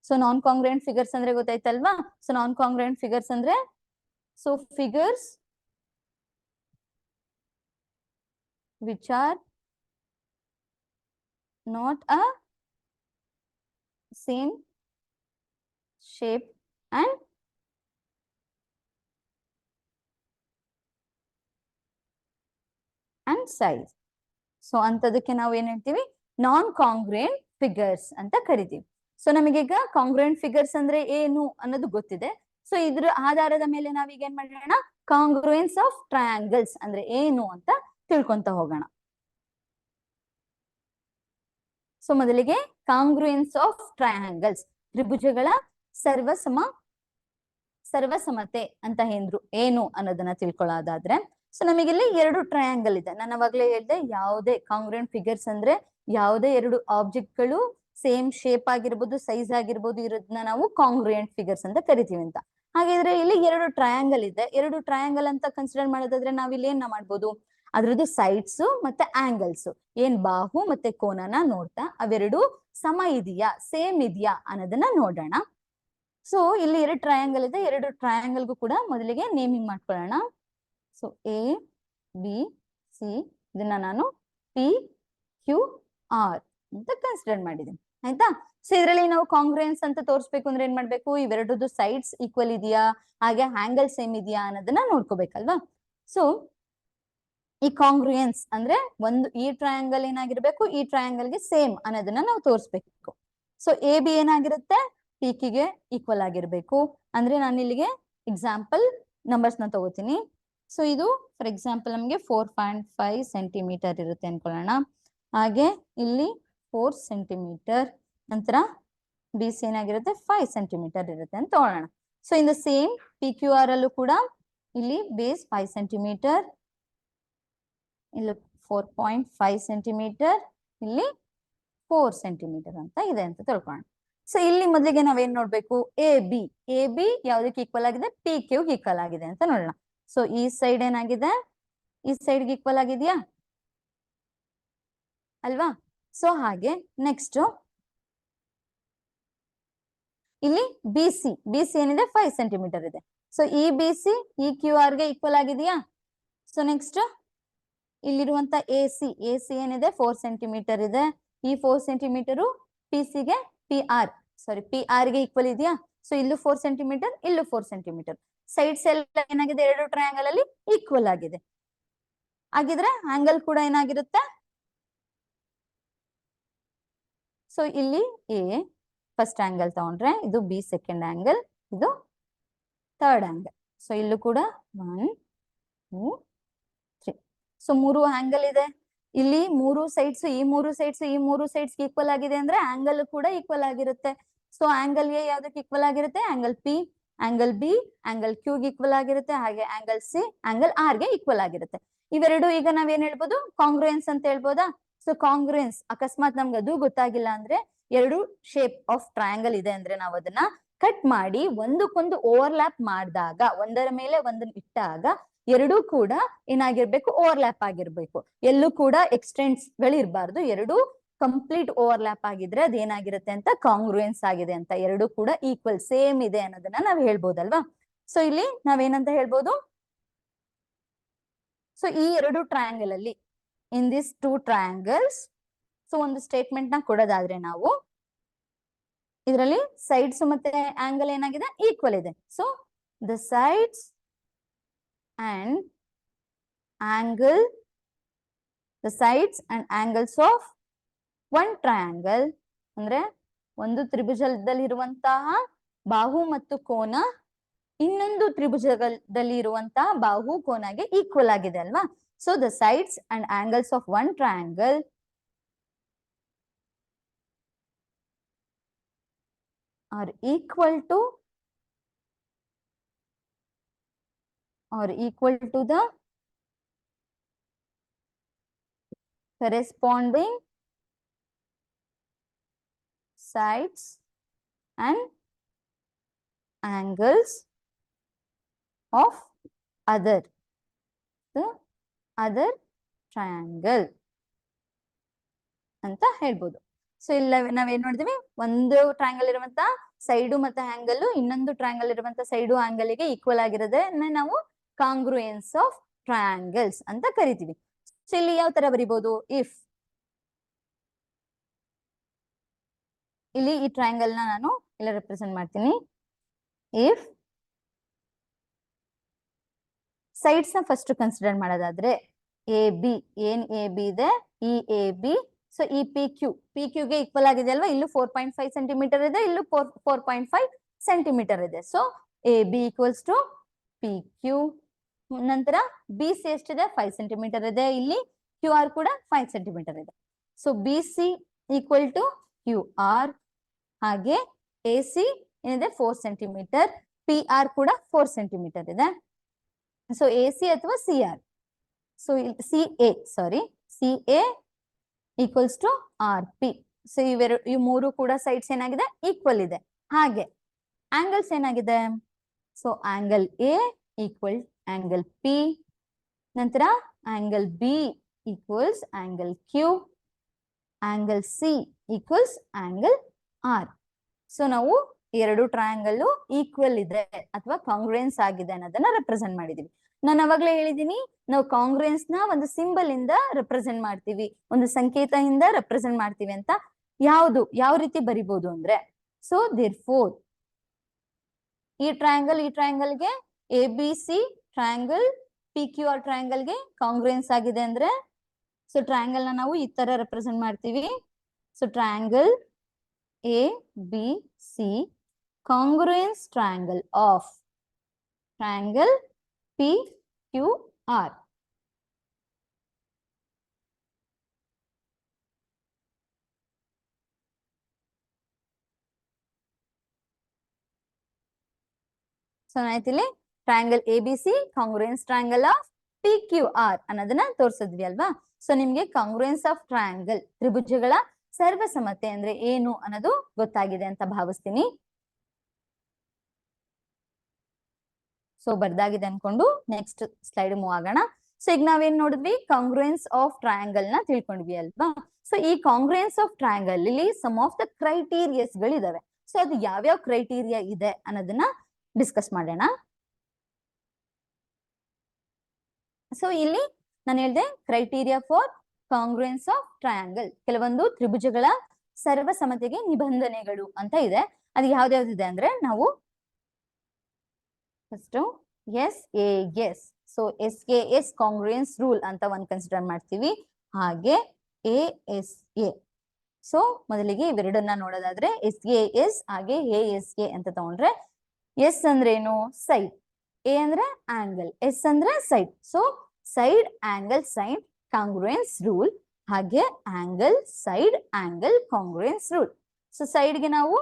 ಸೊ ನಾನ್ ಕಾಂಗ್ರುಯೆಂಟ್ ಫಿಗರ್ಸ್ ಅಂದ್ರೆ ಗೊತ್ತಾಯ್ತಲ್ವಾ? ಸೊ ನಾನ್ ಕಾಂಗ್ರುಯೆಂಟ್ ಫಿಗರ್ಸ್ ಅಂದ್ರೆ so figures which are not a same shape and size. So ಅಂತದಕ್ಕೆ ನಾವು ಏನ್ ಹೇಳ್ತೀವಿ ನಾನ್ ಕಾಂಗ್ರುಯೆಂಟ್ ಫಿಗರ್ಸ್ ಅಂತ ಕರಿತೀವಿ. ಸೊ ನಮಗೀಗ ಕಾಂಗ್ರುಯೆಂಟ್ ಫಿಗರ್ಸ್ ಅಂದ್ರೆ ಏನು ಅನ್ನೋದು ಗೊತ್ತಿದೆ. ಸೊ ಇದ್ರ ಆಧಾರದ ಮೇಲೆ ನಾವೀಗ ಏನ್ ಮಾಡೋಣ, ಕಾಂಗ್ರುಯೆನ್ಸ್ ಆಫ್ ಟ್ರಯಾಂಗಲ್ಸ್ ಅಂದ್ರೆ ಏನು ಅಂತ ತಿಳ್ಕೊಂತ ಹೋಗೋಣ. ಸೊ ಮೊದಲಿಗೆ ಕಾಂಗ್ರುಯೆನ್ಸ್ ಆಫ್ ಟ್ರಯಾಂಗಲ್ಸ್, ತ್ರಿಭುಜಗಳ ಸರ್ವಸಮತೆ ಅಂತ ಏನು ಅನ್ನೋದನ್ನ ತಿಳ್ಕೊಳ್ಳೋದಾದ್ರೆ, ಸೊ ನಮಗಿಲ್ಲಿ ಎರಡು ಟ್ರಯಾಂಗಲ್ ಇದೆ. ನಾನು ಅವಾಗ್ಲೇ ಹೇಳ್ದೆ ಯಾವುದೇ ಕಾಂಗ್ರುಯೆಂಟ್ ಫಿಗರ್ಸ್ ಅಂದ್ರೆ ಯಾವುದೇ ಎರಡು ಆಬ್ಜೆಕ್ಟ್ ಗಳು ಸೇಮ್ ಶೇಪ್ ಆಗಿರ್ಬೋದು ಸೈಜ್ ಆಗಿರ್ಬೋದು ಇರೋದನ್ನ ನಾವು ಕಾಂಗ್ರುಯೆಂಟ್ ಫಿಗರ್ಸ್ ಅಂತ ಕರಿತೀವಿ ಅಂತ. ಹಾಗಿದ್ರೆ ಇಲ್ಲಿ ಎರಡು ಟ್ರಯಾಂಗಲ್ ಇದೆ. ಎರಡು ಟ್ರಯಾಂಗಲ್ ಅಂತ ಕನ್ಸಿಡರ್ ಮಾಡೋದಾದ್ರೆ ನಾವಿಲ್ಲಿ ಏನ್ ಮಾಡ್ಬೋದು, ಅದ್ರದ್ದು ಸೈಡ್ಸ್ ಮತ್ತೆ ಆಂಗಲ್ಸ್ ಏನ್ ಬಾಹು ಮತ್ತೆ ಕೋನನ ನೋಡ್ತಾ ಅವೆರಡು ಸಮ ಇದೆಯಾ ಸೇಮ್ ಇದೆಯಾ ಅನ್ನೋದನ್ನ ನೋಡೋಣ. ಸೊ ಇಲ್ಲಿ ಎರಡು ಟ್ರಯಾಂಗಲ್ ಇದೆ. ಎರಡು ಟ್ರಯಾಂಗಲ್ಗೂ ಕೂಡ ಮೊದಲಿಗೆ ನೇಮಿಂಗ್ ಮಾಡ್ಕೊಳ್ಳೋಣ. ಸೊ ಎ ಬಿ ಸಿ ಇದನ್ನ ನಾನು ಪಿ ಕ್ಯೂ ಆರ್ ಅಂತ ಕನ್ಸಿಡರ್ ಮಾಡಿದ್ದೀನಿ, ಆಯ್ತಾ? ಸೊ ಇದರಲ್ಲಿ ನಾವು ಕಾಂಗ್ರುಯೆನ್ಸ್ ಅಂತ ತೋರಿಸ್ಬೇಕು ಅಂದ್ರೆ ಏನ್ ಮಾಡ್ಬೇಕು, ಇವೆರಡದ್ದು ಸೈಡ್ಸ್ ಈಕ್ವಲ್ ಇದೆಯಾ ಹಾಗೆ ಆಂಗಲ್ ಸೇಮ್ ಇದೆಯಾ ಅನ್ನೋದನ್ನ ನೋಡ್ಕೋಬೇಕಲ್ವಾ. ಸೊ ಈ ಕಾಂಗ್ರುಯೆನ್ಸ್ ಅಂದ್ರೆ ಒಂದು ಈ ಟ್ರಯಾಂಗಲ್ ಏನಾಗಿರ್ಬೇಕು ಈ ಟ್ರಯಾಂಗಲ್ ಗೆ ಸೇಮ್ ಅನ್ನೋದನ್ನ ನಾವು ತೋರಿಸ್ಬೇಕು. ಸೊ ಎ ಬಿ ಏನಾಗಿರುತ್ತೆ ಪಿ ಗೆ ಈಕ್ವಲ್ ಆಗಿರ್ಬೇಕು. ಅಂದ್ರೆ ನಾನು ಇಲ್ಲಿಗೆ ಎಕ್ಸಾಂಪಲ್ ನಂಬರ್ಸ್ ನ ತಗೋತೀನಿ. ಸೊ ಇದು ಫಾರ್ ಎಕ್ಸಾಂಪಲ್ ನಮ್ಗೆ 4.5 ಸೆಂಟಿಮೀಟರ್ ಇರುತ್ತೆ ಅನ್ಕೊಳ್ಳೋಣ. ಹಾಗೆ ಇಲ್ಲಿ 4 ಸೆಂಟಿಮೀಟರ್, ನಂತರ ಬಿ ಸಿ ಏನಾಗಿರುತ್ತೆ 5 ಸೆಂಟಿಮೀಟರ್ ಇರುತ್ತೆ ಅಂತ ತಗೊಳ್ಳೋಣ. So in the same P Q R ಅಲ್ಲೂ ಕೂಡ ಇಲ್ಲಿ ಬೇಸ್ 5 ಸೆಂಟಿಮೀಟರ್, ಇಲ್ಲಿ 4.5 ಸೆಂಟಿಮೀಟರ್, ಇಲ್ಲಿ 4 ಸೆಂಟಿಮೀಟರ್ ಅಂತ ಇದೆ ಅಂತ ತಿಳ್ಕೊಳ್ಳೋಣ. ಸೊ ಇಲ್ಲಿ ಮೊದಲಿಗೆ ನಾವೇನ್ ನೋಡ್ಬೇಕು, ಎ ಬಿ ಯಾವ್ದಕ್ಕೆ ಈಕ್ವಲ್ ಆಗಿದೆ ಪಿ ಕ್ಯೂಗೆ ಈಕ್ವಲ್ ಆಗಿದೆ ಅಂತ ನೋಡೋಣ. ಸೊ ಈ ಸೈಡ್ ಏನಾಗಿದೆ ಈ ಸೈಡ್ಗೆ ಈಕ್ವಲ್ ಆಗಿದೆಯಾ ಅಲ್ವಾ? ಸೊ ಹಾಗೆ ನೆಕ್ಸ್ಟ್ ಇಲ್ಲಿ ಬಿ ಸಿ ಏನಿದೆ 5 ಸೆಂಟಿಮೀಟರ್ ಇದೆ. ಸೊ ಈ ಬಿ ಸಿ ಈ ಕ್ಯೂ ಆರ್ ಗೆ ಈಕ್ವಲ್ ಆಗಿದೆಯಾ? ಸೊ ನೆಕ್ಸ್ಟ್ ಇಲ್ಲಿರುವಂತ ಎ ಸಿ ಏನಿದೆ 4 ಸೆಂಟಿಮೀಟರ್ ಇದೆ. ಈ 4 ಸೆಂಟಿಮೀಟರ್ ಪಿ ಆರ್ ಗೆ ಈಕ್ವಲ್ ಇದೆಯಾ? ಸೊ ಇಲ್ಲೂ 4 ಸೆಂಟಿಮೀಟರ್ ಇಲ್ಲೂ 4 ಸೆಂಟಿಮೀಟರ್, ಸೈಡ್ಸ್ ಎಲ್ಲ ಏನಾಗಿದೆ ಎರಡು ಟ್ರಯಾಂಗಲ್ ಅಲ್ಲಿ ಈಕ್ವಲ್ ಆಗಿದೆ. ಹಾಗಿದ್ರೆ ಆಂಗಲ್ ಕೂಡ ಏನಾಗಿರುತ್ತೆ, ಸೊ ಇಲ್ಲಿ ಎ ಫಸ್ಟ್ ಆಂಗಲ್ ತಗೊಂಡ್ರೆ ಇದು ಬಿ ಸೆಕೆಂಡ್ ಆಂಗಲ್, ಇದು ಥರ್ಡ್ ಆಂಗಲ್. ಸೊ ಇಲ್ಲೂ ಕೂಡ 1 2 3. ಸೊ 3 ಆಂಗಲ್ ಇದೆ. ಇಲ್ಲಿ 3 ಸೈಡ್ಸ್ ಈ 3 ಸೈಡ್ಸ್ ಈಕ್ವಲ್ ಆಗಿದೆ ಅಂದ್ರೆ ಆಂಗಲ್ ಕೂಡ ಈಕ್ವಲ್ ಆಗಿರುತ್ತೆ. ಸೊ ಆಂಗಲ್ ಎ ಯಾವ್ದಕ್ಕೆ ಈಕ್ವಲ್ ಆಗಿರುತ್ತೆ, angle P, angle B angle Q ಗೆ ಈಕ್ವಲ್ ಆಗಿರುತ್ತೆ, ಹಾಗೆ ಆಂಗಲ್ ಸಿ ಆಂಗಲ್ ಆರ್ ಗೆ ಈಕ್ವಲ್ ಆಗಿರುತ್ತೆ. ಇವೆರಡು ಈಗ ನಾವೇನ್ ಹೇಳ್ಬೋದು ಕಾಂಗ್ರುಯೆನ್ಸ್ ಅಂತ ಹೇಳ್ಬೋದಾ? ಸೊ ಕಾಂಗ್ರುಯೆನ್ಸ್ ಅಕಸ್ಮಾತ್ ನಮ್ಗೆ ಅದು ಗೊತ್ತಾಗಿಲ್ಲ ಅಂದ್ರೆ ಎರಡು ಶೇಪ್ ಆಫ್ ಟ್ರಯಾಂಗಲ್ ಇದೆ ಅಂದ್ರೆ ನಾವು ಅದನ್ನ ಕಟ್ ಮಾಡಿ ಒಂದಕ್ಕೊಂದು ಓವರ್ಲ್ಯಾಪ್ ಮಾಡಿದಾಗ ಒಂದರ ಮೇಲೆ ಒಂದನ್ನ ಇಟ್ಟಾಗ ಎರಡೂ ಕೂಡ ಏನಾಗಿರ್ಬೇಕು ಓವರ್ಲ್ಯಾಪ್ ಆಗಿರ್ಬೇಕು, ಎಲ್ಲೂ ಕೂಡ ಎಕ್ಸ್ಟೆಂಡ್ಸ್ ಗಳಿರ್ಬಾರ್ದು. ಎರಡು ಕಂಪ್ಲೀಟ್ ಓವರ್ಲ್ಯಾಪ್ ಆಗಿದ್ರೆ ಅದೇನಾಗಿರುತ್ತೆ ಅಂತ ಕಾಂಗ್ರುಯೆನ್ಸ್ ಆಗಿದೆ ಅಂತ, ಎರಡು ಕೂಡ ಈಕ್ವಲ್ ಸೇಮ್ ಇದೆ ಅನ್ನೋದನ್ನ ನಾವ್ ಹೇಳ್ಬೋದಲ್ವಾ. ಸೊ ಇಲ್ಲಿ ನಾವೇನಂತ ಹೇಳ್ಬೋದು, ಸೊ ಈ ಎರಡು ಟ್ರಯಾಂಗಲ್ ಅಲ್ಲಿ in this two triangles, so ಒಂದು ಸ್ಟೇಟ್ಮೆಂಟ್ ನ ಕೊಡೋದಾದ್ರೆ ನಾವು ಇದರಲ್ಲಿ ಸೈಡ್ಸ್ ಮತ್ತೆ ಆಂಗಲ್ ಏನಾಗಿದೆ, ಈಕ್ವಲ್ ಇದೆ. So the sides and angle, the sides and angles of one triangle ಅಂದ್ರೆ ಒಂದು ತ್ರಿಭುಜದಲ್ಲಿರುವಂತಹ ಬಾಹು ಮತ್ತು ಕೋನ ಇನ್ನೊಂದು ತ್ರಿಭುಜದಲ್ಲಿ ಇರುವಂತಹ ಬಾಹು ಕೋನಗೆ ಈಕ್ವಲ್ ಆಗಿದೆ ಅಲ್ವಾ. So the sides and angles of one triangle are equal to the corresponding sides and angles of the other triangle ಅಂತ ಹೇಳ್ಬೋದು. ಸೊ ಇಲ್ಲ ನಾವೇನ್ ನೋಡಿದ್ವಿ, ಒಂದು ಟ್ರಯಾಂಗಲ್ ಇರುವಂತ ಸೈಡು ಮತ್ತೆ ಆಂಗಲ್ ಇನ್ನೊಂದು ಟ್ರಯಾಂಗಲ್ ಇರುವಂತ ಸೈಡು ಆಂಗಲ್ ಗೆ ಈಕ್ವಲ್ ಆಗಿರೋದನ್ನ ನಾವು ಕಾಂಗ್ರುಯೆನ್ಸ್ ಆಫ್ ಟ್ರಯಾಂಗಲ್ಸ್ ಅಂತ ಕರಿತೀವಿ. ಸೊ ಇಲ್ಲಿ ಯಾವ ತರ ಬರಿಬಹುದು, ಇಫ್ ಇಲ್ಲಿ ಈ ಟ್ರಯಾಂಗಲ್ ನ ನಾನು ಇಲ್ಲ ರೆಪ್ರೆಸೆಂಟ್ ಮಾಡ್ತೀನಿ. ಇಫ್ ಸೈಡ್ಸ್ ನ ಫಸ್ಟ್ ಕನ್ಸಿಡರ್ ಮಾಡೋದಾದ್ರೆ ಎ ಬಿ, ಏನ್ ಎ ಬಿ ಇದೆ, ಈ ಎ ಬಿ, ಸೊ ಈ ಪಿ ಕ್ಯೂ ಗೆ ಈಕ್ವಲ್ ಆಗಿದೆ ಅಲ್ವಾ. ಇಲ್ಲೂ 4.5 ಸೆಂಟಿಮೀಟರ್ ಇದೆ, ಇಲ್ಲೂ 4.5 ಸೆಂಟಿಮೀಟರ್ ಇದೆ. So A B equals to P Q. ನಂತರ ಬಿ ಸಿ ಎಷ್ಟಿದೆ, 5 ಸೆಂಟಿಮೀಟರ್ ಇದೆ, ಇಲ್ಲಿ ಕ್ಯೂ ಆರ್ ಕೂಡ 5 ಸೆಂಟಿಮೀಟರ್ ಇದೆ. So B C equal to Q R. ಹಾಗೆ ಎ ಸಿ ಏನಿದೆ 4 ಸೆಂಟಿಮೀಟರ್, ಪಿ ಆರ್ ಕೂಡ 4 ಸೆಂಟಿಮೀಟರ್ ಇದೆ. ಸೊ ಎ ಸಿ ಅಥವಾ C R, so C A C A equals to R P. So ಈ ಮೂರು ಕೂಡ ಸೈಡ್ಸ್ ಏನಾಗಿದೆ, ಈಕ್ವಲ್ ಇದೆ. ಹಾಗೆ ಆಂಗಲ್ಸ್ ಏನಾಗಿದೆ, so angle A equal angle P, ನಂತರ angle B equals angle Q, angle C equals angle R. So ನಾವು ಎರಡು ಟ್ರಯಾಂಗಲ್ ಈಕ್ವಲ್ ಇದೆ ಅಥವಾ ಕಾಂಗ್ರುಯೆನ್ಸ್ ಆಗಿದೆ ಅನ್ನೋದನ್ನ ರೆಪ್ರೆಸೆಂಟ್ ಮಾಡಿದೀವಿ. ನಾನು ಅವಾಗ್ಲೇ ಹೇಳಿದೀನಿ, ನಾವು ಕಾಂಗ್ರುಯೆನ್ಸ್ ನ ಒಂದು ಸಿಂಬಲ್ ಇಂದ ರೆಪ್ರೆಸೆಂಟ್ ಮಾಡ್ತೀವಿ, ಒಂದು ಸಂಕೇತದಿಂದ ರೆಪ್ರೆಸೆಂಟ್ ಮಾಡ್ತೀವಿ ಅಂತ. ಯಾವ ರೀತಿ ಬರಿಬಹುದು ಅಂದ್ರೆ, ಸೊ ದೇರ್ಫೋರ್ ಈ ಟ್ರಯಾಂಗಲ್ ಗೆ A B C triangle P Q R triangle ಗೆ ಕಾಂಗ್ರುಯೆನ್ಸ್ ಆಗಿದೆ ಅಂದ್ರೆ, ಸೊ ಟ್ರಯಾಂಗಲ್ ನ ನಾವು ಈ ತರ ರೆಪ್ರೆಸೆಂಟ್ ಮಾಡ್ತೀವಿ. So triangle A B C congruence triangle of triangle P Q R. So ನಾಯ್ತಿಲ್ಲಿ triangle A B C congruence triangle of P Q R ಅನ್ನೋದನ್ನ ತೋರಿಸಿದ್ವಿ ಅಲ್ವಾ. ಸೊ ನಿಮ್ಗೆ ಕಾಂಗ್ರುಯೆನ್ಸ್ ಆಫ್ ಟ್ರಯಾಂಗಲ್ ತ್ರಿಭುಜಗಳ ಸರ್ವಸಮತೆ ಅಂದ್ರೆ ಏನು ಅನ್ನೋದು ಗೊತ್ತಾಗಿದೆ ಅಂತ ಭಾವಿಸ್ತೀನಿ. ಸೊ ಬರ್ದಾಗಿದೆ ಅನ್ಕೊಂಡು ನೆಕ್ಸ್ಟ್ ಸ್ಲೈಡ್ ಮೂವ್ ಆಗೋಣ. ಸೊ ಈಗ ನಾವೇನ್ ನೋಡಿದ್ವಿ, ಕಾಂಗ್ರುಯೆನ್ಸ್ ಆಫ್ ಟ್ರಯಾಂಗಲ್ ನ ತಿಳ್ಕೊಂಡ್ವಿ ಅಲ್ವಾ. ಸೊ ಈ ಕಾಂಗ್ರುಯೆನ್ಸ್ ಆಫ್ ಟ್ರಯಾಂಗಲ್ ಇಲ್ಲಿ ಸಮ್ ಆಫ್ ದ ಕ್ರೈಟೀರಿಯಸ್ ಗಳಿದಾವೆ. ಸೊ ಅದು ಯಾವ್ಯಾವ ಕ್ರೈಟೀರಿಯಾ ಇದೆ ಅನ್ನೋದನ್ನ ಡಿಸ್ಕಸ್ ಮಾಡೋಣ. ಸೊ ಇಲ್ಲಿ ನಾನು ಹೇಳಿದೆ ಕ್ರೈಟೀರಿಯಾ ಫಾರ್ ಕಾಂಗ್ರುಯೆನ್ಸ್ ಆಫ್ ಟ್ರಯಾಂಗಲ್, ಕೆಲವೊಂದು ತ್ರಿಭುಜಗಳ ಸರ್ವಸಮತೆಗೆ ನಿಬಂಧನೆಗಳು ಅಂತ ಇದೆ. ಅದು ಯಾವ್ದಾವ್ದಿದೆ ಅಂದ್ರೆ, ನಾವು first S A S, so S A S congruence rule ಅಂತ ಒಂದ್ ಕನ್ಸಿಡರ್ ಮಾಡ್ತೀವಿ. ಹಾಗೆ ಎ ಎಸ್ ಎ. ಸೊ ಮೊದಲಿಗೆ ಇವೆರಡನ್ನ ನೋಡೋದಾದ್ರೆ ಎಸ್ ಎ ಎಸ್ ಹಾಗೆ ಎ ಎಸ್ ಎ ಅಂತ ತಗೊಂಡ್ರೆ, ಎಸ್ ಅಂದ್ರೆ ಏನು, ಸೈಡ್, ಎ ಅಂದ್ರೆ ಆಂಗಲ್, ಎಸ್ ಅಂದ್ರೆ side. So side angle side congruence rule, ಹಾಗೆ angle side angle congruence rule. So side ಗೆ ನಾವು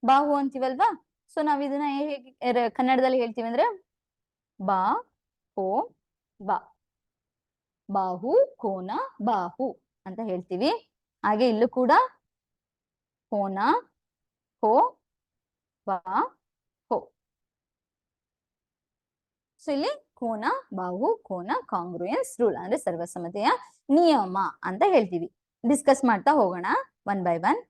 ಬಾಹು ಅಂತೀವಲ್ವಾ. ಸೊ ನಾವ್ ಇದನ್ನ ಹೇಗೆ ಕನ್ನಡದಲ್ಲಿ ಹೇಳ್ತೀವಿ ಅಂದ್ರೆ, ಬಾ ಕೋ ಬಾ, ಬಾಹು ಕೋನ ಬಾಹು ಅಂತ ಹೇಳ್ತೀವಿ. ಹಾಗೆ ಇಲ್ಲೂ ಕೂಡ ಕೋನ ಕೋ ಬಾ ಕೋ. ಸೊ ಇಲ್ಲಿ ಕೋನ ಬಾಹು ಕೋನ ಕಾಂಗ್ರುಯೆನ್ಸ್ ರೂಲ್ ಅಂದ್ರೆ ಸರ್ವಸಮತೆಯ ನಿಯಮ ಅಂತ ಹೇಳ್ತೀವಿ. ಡಿಸ್ಕಸ್ ಮಾಡ್ತಾ ಹೋಗೋಣ one by one.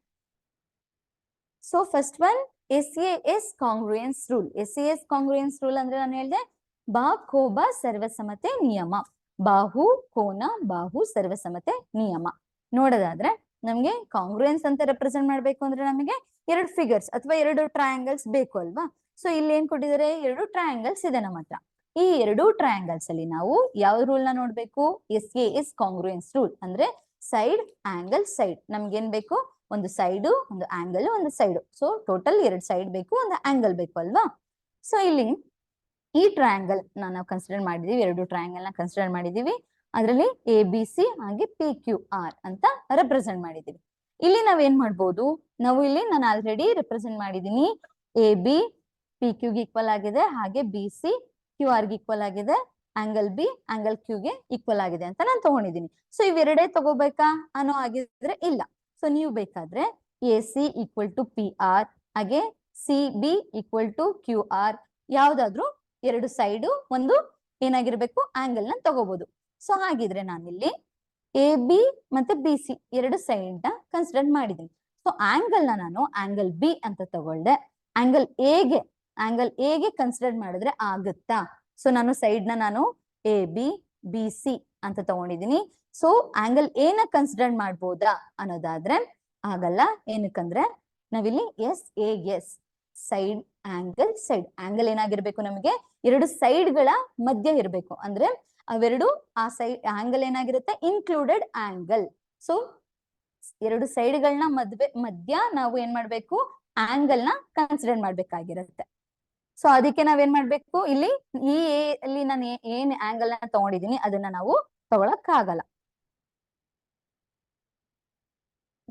So first one S A S congruence rule. S A S congruence rule ಅಂದ್ರೆ ನಾನು ಹೇಳಿದೆ ಬಾಹು ಸರ್ವಸಮತೆ ನಿಯಮ. ಬಾಹು ಕೋನ ಬಾಹು ಸರ್ವಸಮತೆ ನಿಯಮ ನೋಡೋದಾದ್ರೆ ನಮ್ಗೆ ಕಾಂಗ್ರುಯೆನ್ಸ್ ಅಂತ ರೆಪ್ರೆಸೆಂಟ್ ಮಾಡ್ಬೇಕು ಅಂದ್ರೆ ನಮಗೆ ಎರಡು ಫಿಗರ್ಸ್ ಅಥವಾ ಎರಡು ಟ್ರಯಾಂಗಲ್ಸ್ ಬೇಕು ಅಲ್ವಾ. ಸೊ ಇಲ್ಲಿ ಏನ್ ಕೊಟ್ಟಿದ್ದಾರೆ, ಎರಡು ಟ್ರಯಾಂಗಲ್ಸ್ ಇದೆ ನಮ್ಮ ಹತ್ರ. ಈ ಎರಡು ಟ್ರಯಾಂಗಲ್ಸ್ ಅಲ್ಲಿ ನಾವು ಯಾವ ರೂಲ್ ನ ನೋಡ್ಬೇಕು, ಎಸ್ ಕಾಂಗ್ರುಯೆನ್ಸ್ ರೂಲ್. ಅಂದ್ರೆ ಸೈಡ್ ಆಂಗಲ್ ಸೈಡ್. ನಮ್ಗೆ ಏನ್ ಬೇಕು, ಒಂದು ಸೈಡು ಒಂದು ಆಂಗಲ್ ಒಂದು ಸೈಡ್. ಸೊ ಟೋಟಲ್ ಎರಡು ಸೈಡ್ ಬೇಕು, ಒಂದು ಆಂಗಲ್ ಬೇಕು ಅಲ್ವಾ. ಸೊ ಇಲ್ಲಿ ಈ ಟ್ರಯಾಂಗಲ್ ನಾವು ಕನ್ಸಿಡರ್ ಮಾಡಿದೀವಿ, ಎರಡು ಟ್ರಯಾಂಗಲ್ ನ ಕನ್ಸಿಡರ್ ಮಾಡಿದೀವಿ. ಅದರಲ್ಲಿ ಎ ಬಿ ಸಿ ಹಾಗೆ ಪಿ ಕ್ಯೂ ಆರ್ ಅಂತ ರೆಪ್ರೆಸೆಂಟ್ ಮಾಡಿದೀವಿ. ಇಲ್ಲಿ ನಾವೇನ್ ಮಾಡ್ಬೋದು, ನಾವು ಇಲ್ಲಿ ನಾನು ಆಲ್ರೆಡಿ ರೆಪ್ರೆಸೆಂಟ್ ಮಾಡಿದೀನಿ. ಎ ಬಿ ಪಿ ಕ್ಯೂಗೆ ಈಕ್ವಲ್ ಆಗಿದೆ, ಹಾಗೆ ಬಿ ಸಿ ಕ್ಯೂ ಆರ್ ಗೆ ಈಕ್ವಲ್ ಆಗಿದೆ, ಆಂಗಲ್ ಬಿ ಆಂಗಲ್ ಕ್ಯೂ ಗೆ ಈಕ್ವಲ್ ಆಗಿದೆ ಅಂತ ನಾನು ತಗೊಂಡಿದ್ದೀನಿ. ಸೊ ಇವೆರಡೇ ತಗೋಬೇಕಾ ಅನ್ನೋ ಆಗಿದ್ರೆ ಇಲ್ಲ. ಸೊ ನೀವು ಬೇಕಾದ್ರೆ A C equal to P R ಹಾಗೆ C B equal to Q R ಯಾವ್ದಾದ್ರು ಎರಡು ಸೈಡು ಒಂದು ಏನಾಗಿರ್ಬೇಕು ಆಂಗಲ್ ನ ತಗೋಬಹುದು. ಸೊ ಹಾಗಿದ್ರೆ ನಾನಿಲ್ಲಿ ಎ ಬಿ ಮತ್ತೆ ಬಿ ಸಿ ಎರಡು ಸೈಡ್ ನ ಕನ್ಸಿಡರ್ ಮಾಡಿದೀನಿ. ಸೊ ಆಂಗಲ್ ನ ನಾನು ಆಂಗಲ್ ಬಿ ಅಂತ ತಗೊಳ್ದೆ. ಆಂಗಲ್ ಎಗೆ ಕನ್ಸಿಡರ್ ಮಾಡಿದ್ರೆ ಆಗುತ್ತಾ? ಸೊ ನಾನು ಸೈಡ್ ನ ನಾನು ಎ ಬಿ ಬಿ ಸಿ ಅಂತ ತಗೊಂಡಿದೀನಿ. ಸೊ ಆಂಗಲ್ ಎ ನ ಕನ್ಸಿಡರ್ ಮಾಡ್ಬೋದಾ ಅನ್ನೋದಾದ್ರೆ ಆಗಲ್ಲ. ಏನಕ್ಕಂದ್ರೆ ನಾವಿಲ್ಲಿ S side angle side. Angle ಏನಾಗಿರ್ಬೇಕು, ನಮಗೆ ಎರಡು ಸೈಡ್ ಗಳ ಮಧ್ಯ ಇರಬೇಕು. ಅಂದ್ರೆ ಅವೆರಡು ಆ ಸೈಡ್ ಆಂಗಲ್ ಏನಾಗಿರುತ್ತೆ, ಇನ್ಕ್ಲೂಡೆಡ್ ಆಂಗಲ್. ಸೊ ಎರಡು ಸೈಡ್ ಗಳನ್ನ ಮಧ್ಯ ನಾವು ಏನ್ ಮಾಡ್ಬೇಕು, ಆಂಗಲ್ ನ ಕನ್ಸಿಡರ್ ಮಾಡ್ಬೇಕಾಗಿರುತ್ತೆ. ಸೊ ಅದಕ್ಕೆ ನಾವೇನ್ ಮಾಡ್ಬೇಕು, ಇಲ್ಲಿ ಈ ಅಲ್ಲಿ ನಾನು ಏನ್ ಆಂಗಲ್ ನ ತಗೊಂಡಿದೀನಿ ಅದನ್ನ ನಾವು ತಗೊಳಕ್ ಆಗಲ್ಲ.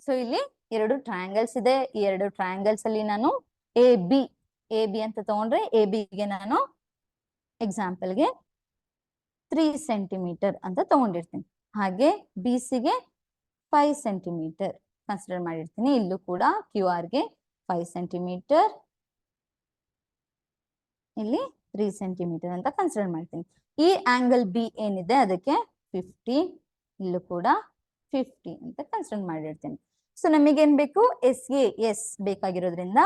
ಸೊ ಇಲ್ಲಿ ಎರಡು ಟ್ರಯಾಂಗಲ್ಸ್ ಇದೆ. ಈ ಎರಡು ಟ್ರಯಾಂಗಲ್ಸ್ ಅಲ್ಲಿ ನಾನು ಎ ಬಿ ಅಂತ ತಗೊಂಡ್ರೆ ಎ ಬಿಗೆ ನಾನು ಎಕ್ಸಾಂಪಲ್ಗೆ 3 ಸೆಂಟಿಮೀಟರ್ ಅಂತ ತಗೊಂಡಿರ್ತೀನಿ. ಹಾಗೆ ಬಿ ಸಿಗೆ 5 ಸೆಂಟಿಮೀಟರ್ ಕನ್ಸಿಡರ್ ಮಾಡಿರ್ತೀನಿ. ಇಲ್ಲೂ ಕೂಡ ಕ್ಯೂ ಆರ್ ಗೆ 5 ಸೆಂಟಿಮೀಟರ್, ಇಲ್ಲಿ 3 ಸೆಂಟಿಮೀಟರ್ ಅಂತ ಕನ್ಸಿಡರ್ ಮಾಡ್ತೀನಿ. ಈ ಆಂಗಲ್ ಬಿ ಏನಿದೆ ಅದಕ್ಕೆ 50, ಇಲ್ಲೂ ಕೂಡ 50 ಅಂತ ಕನ್ಸಿಡರ್ ಮಾಡಿರ್ತೀನಿ. ಸೊ ನಮಗೇನ್ ಬೇಕು, ಎಸ್ ಬೇಕಾಗಿರೋದ್ರಿಂದ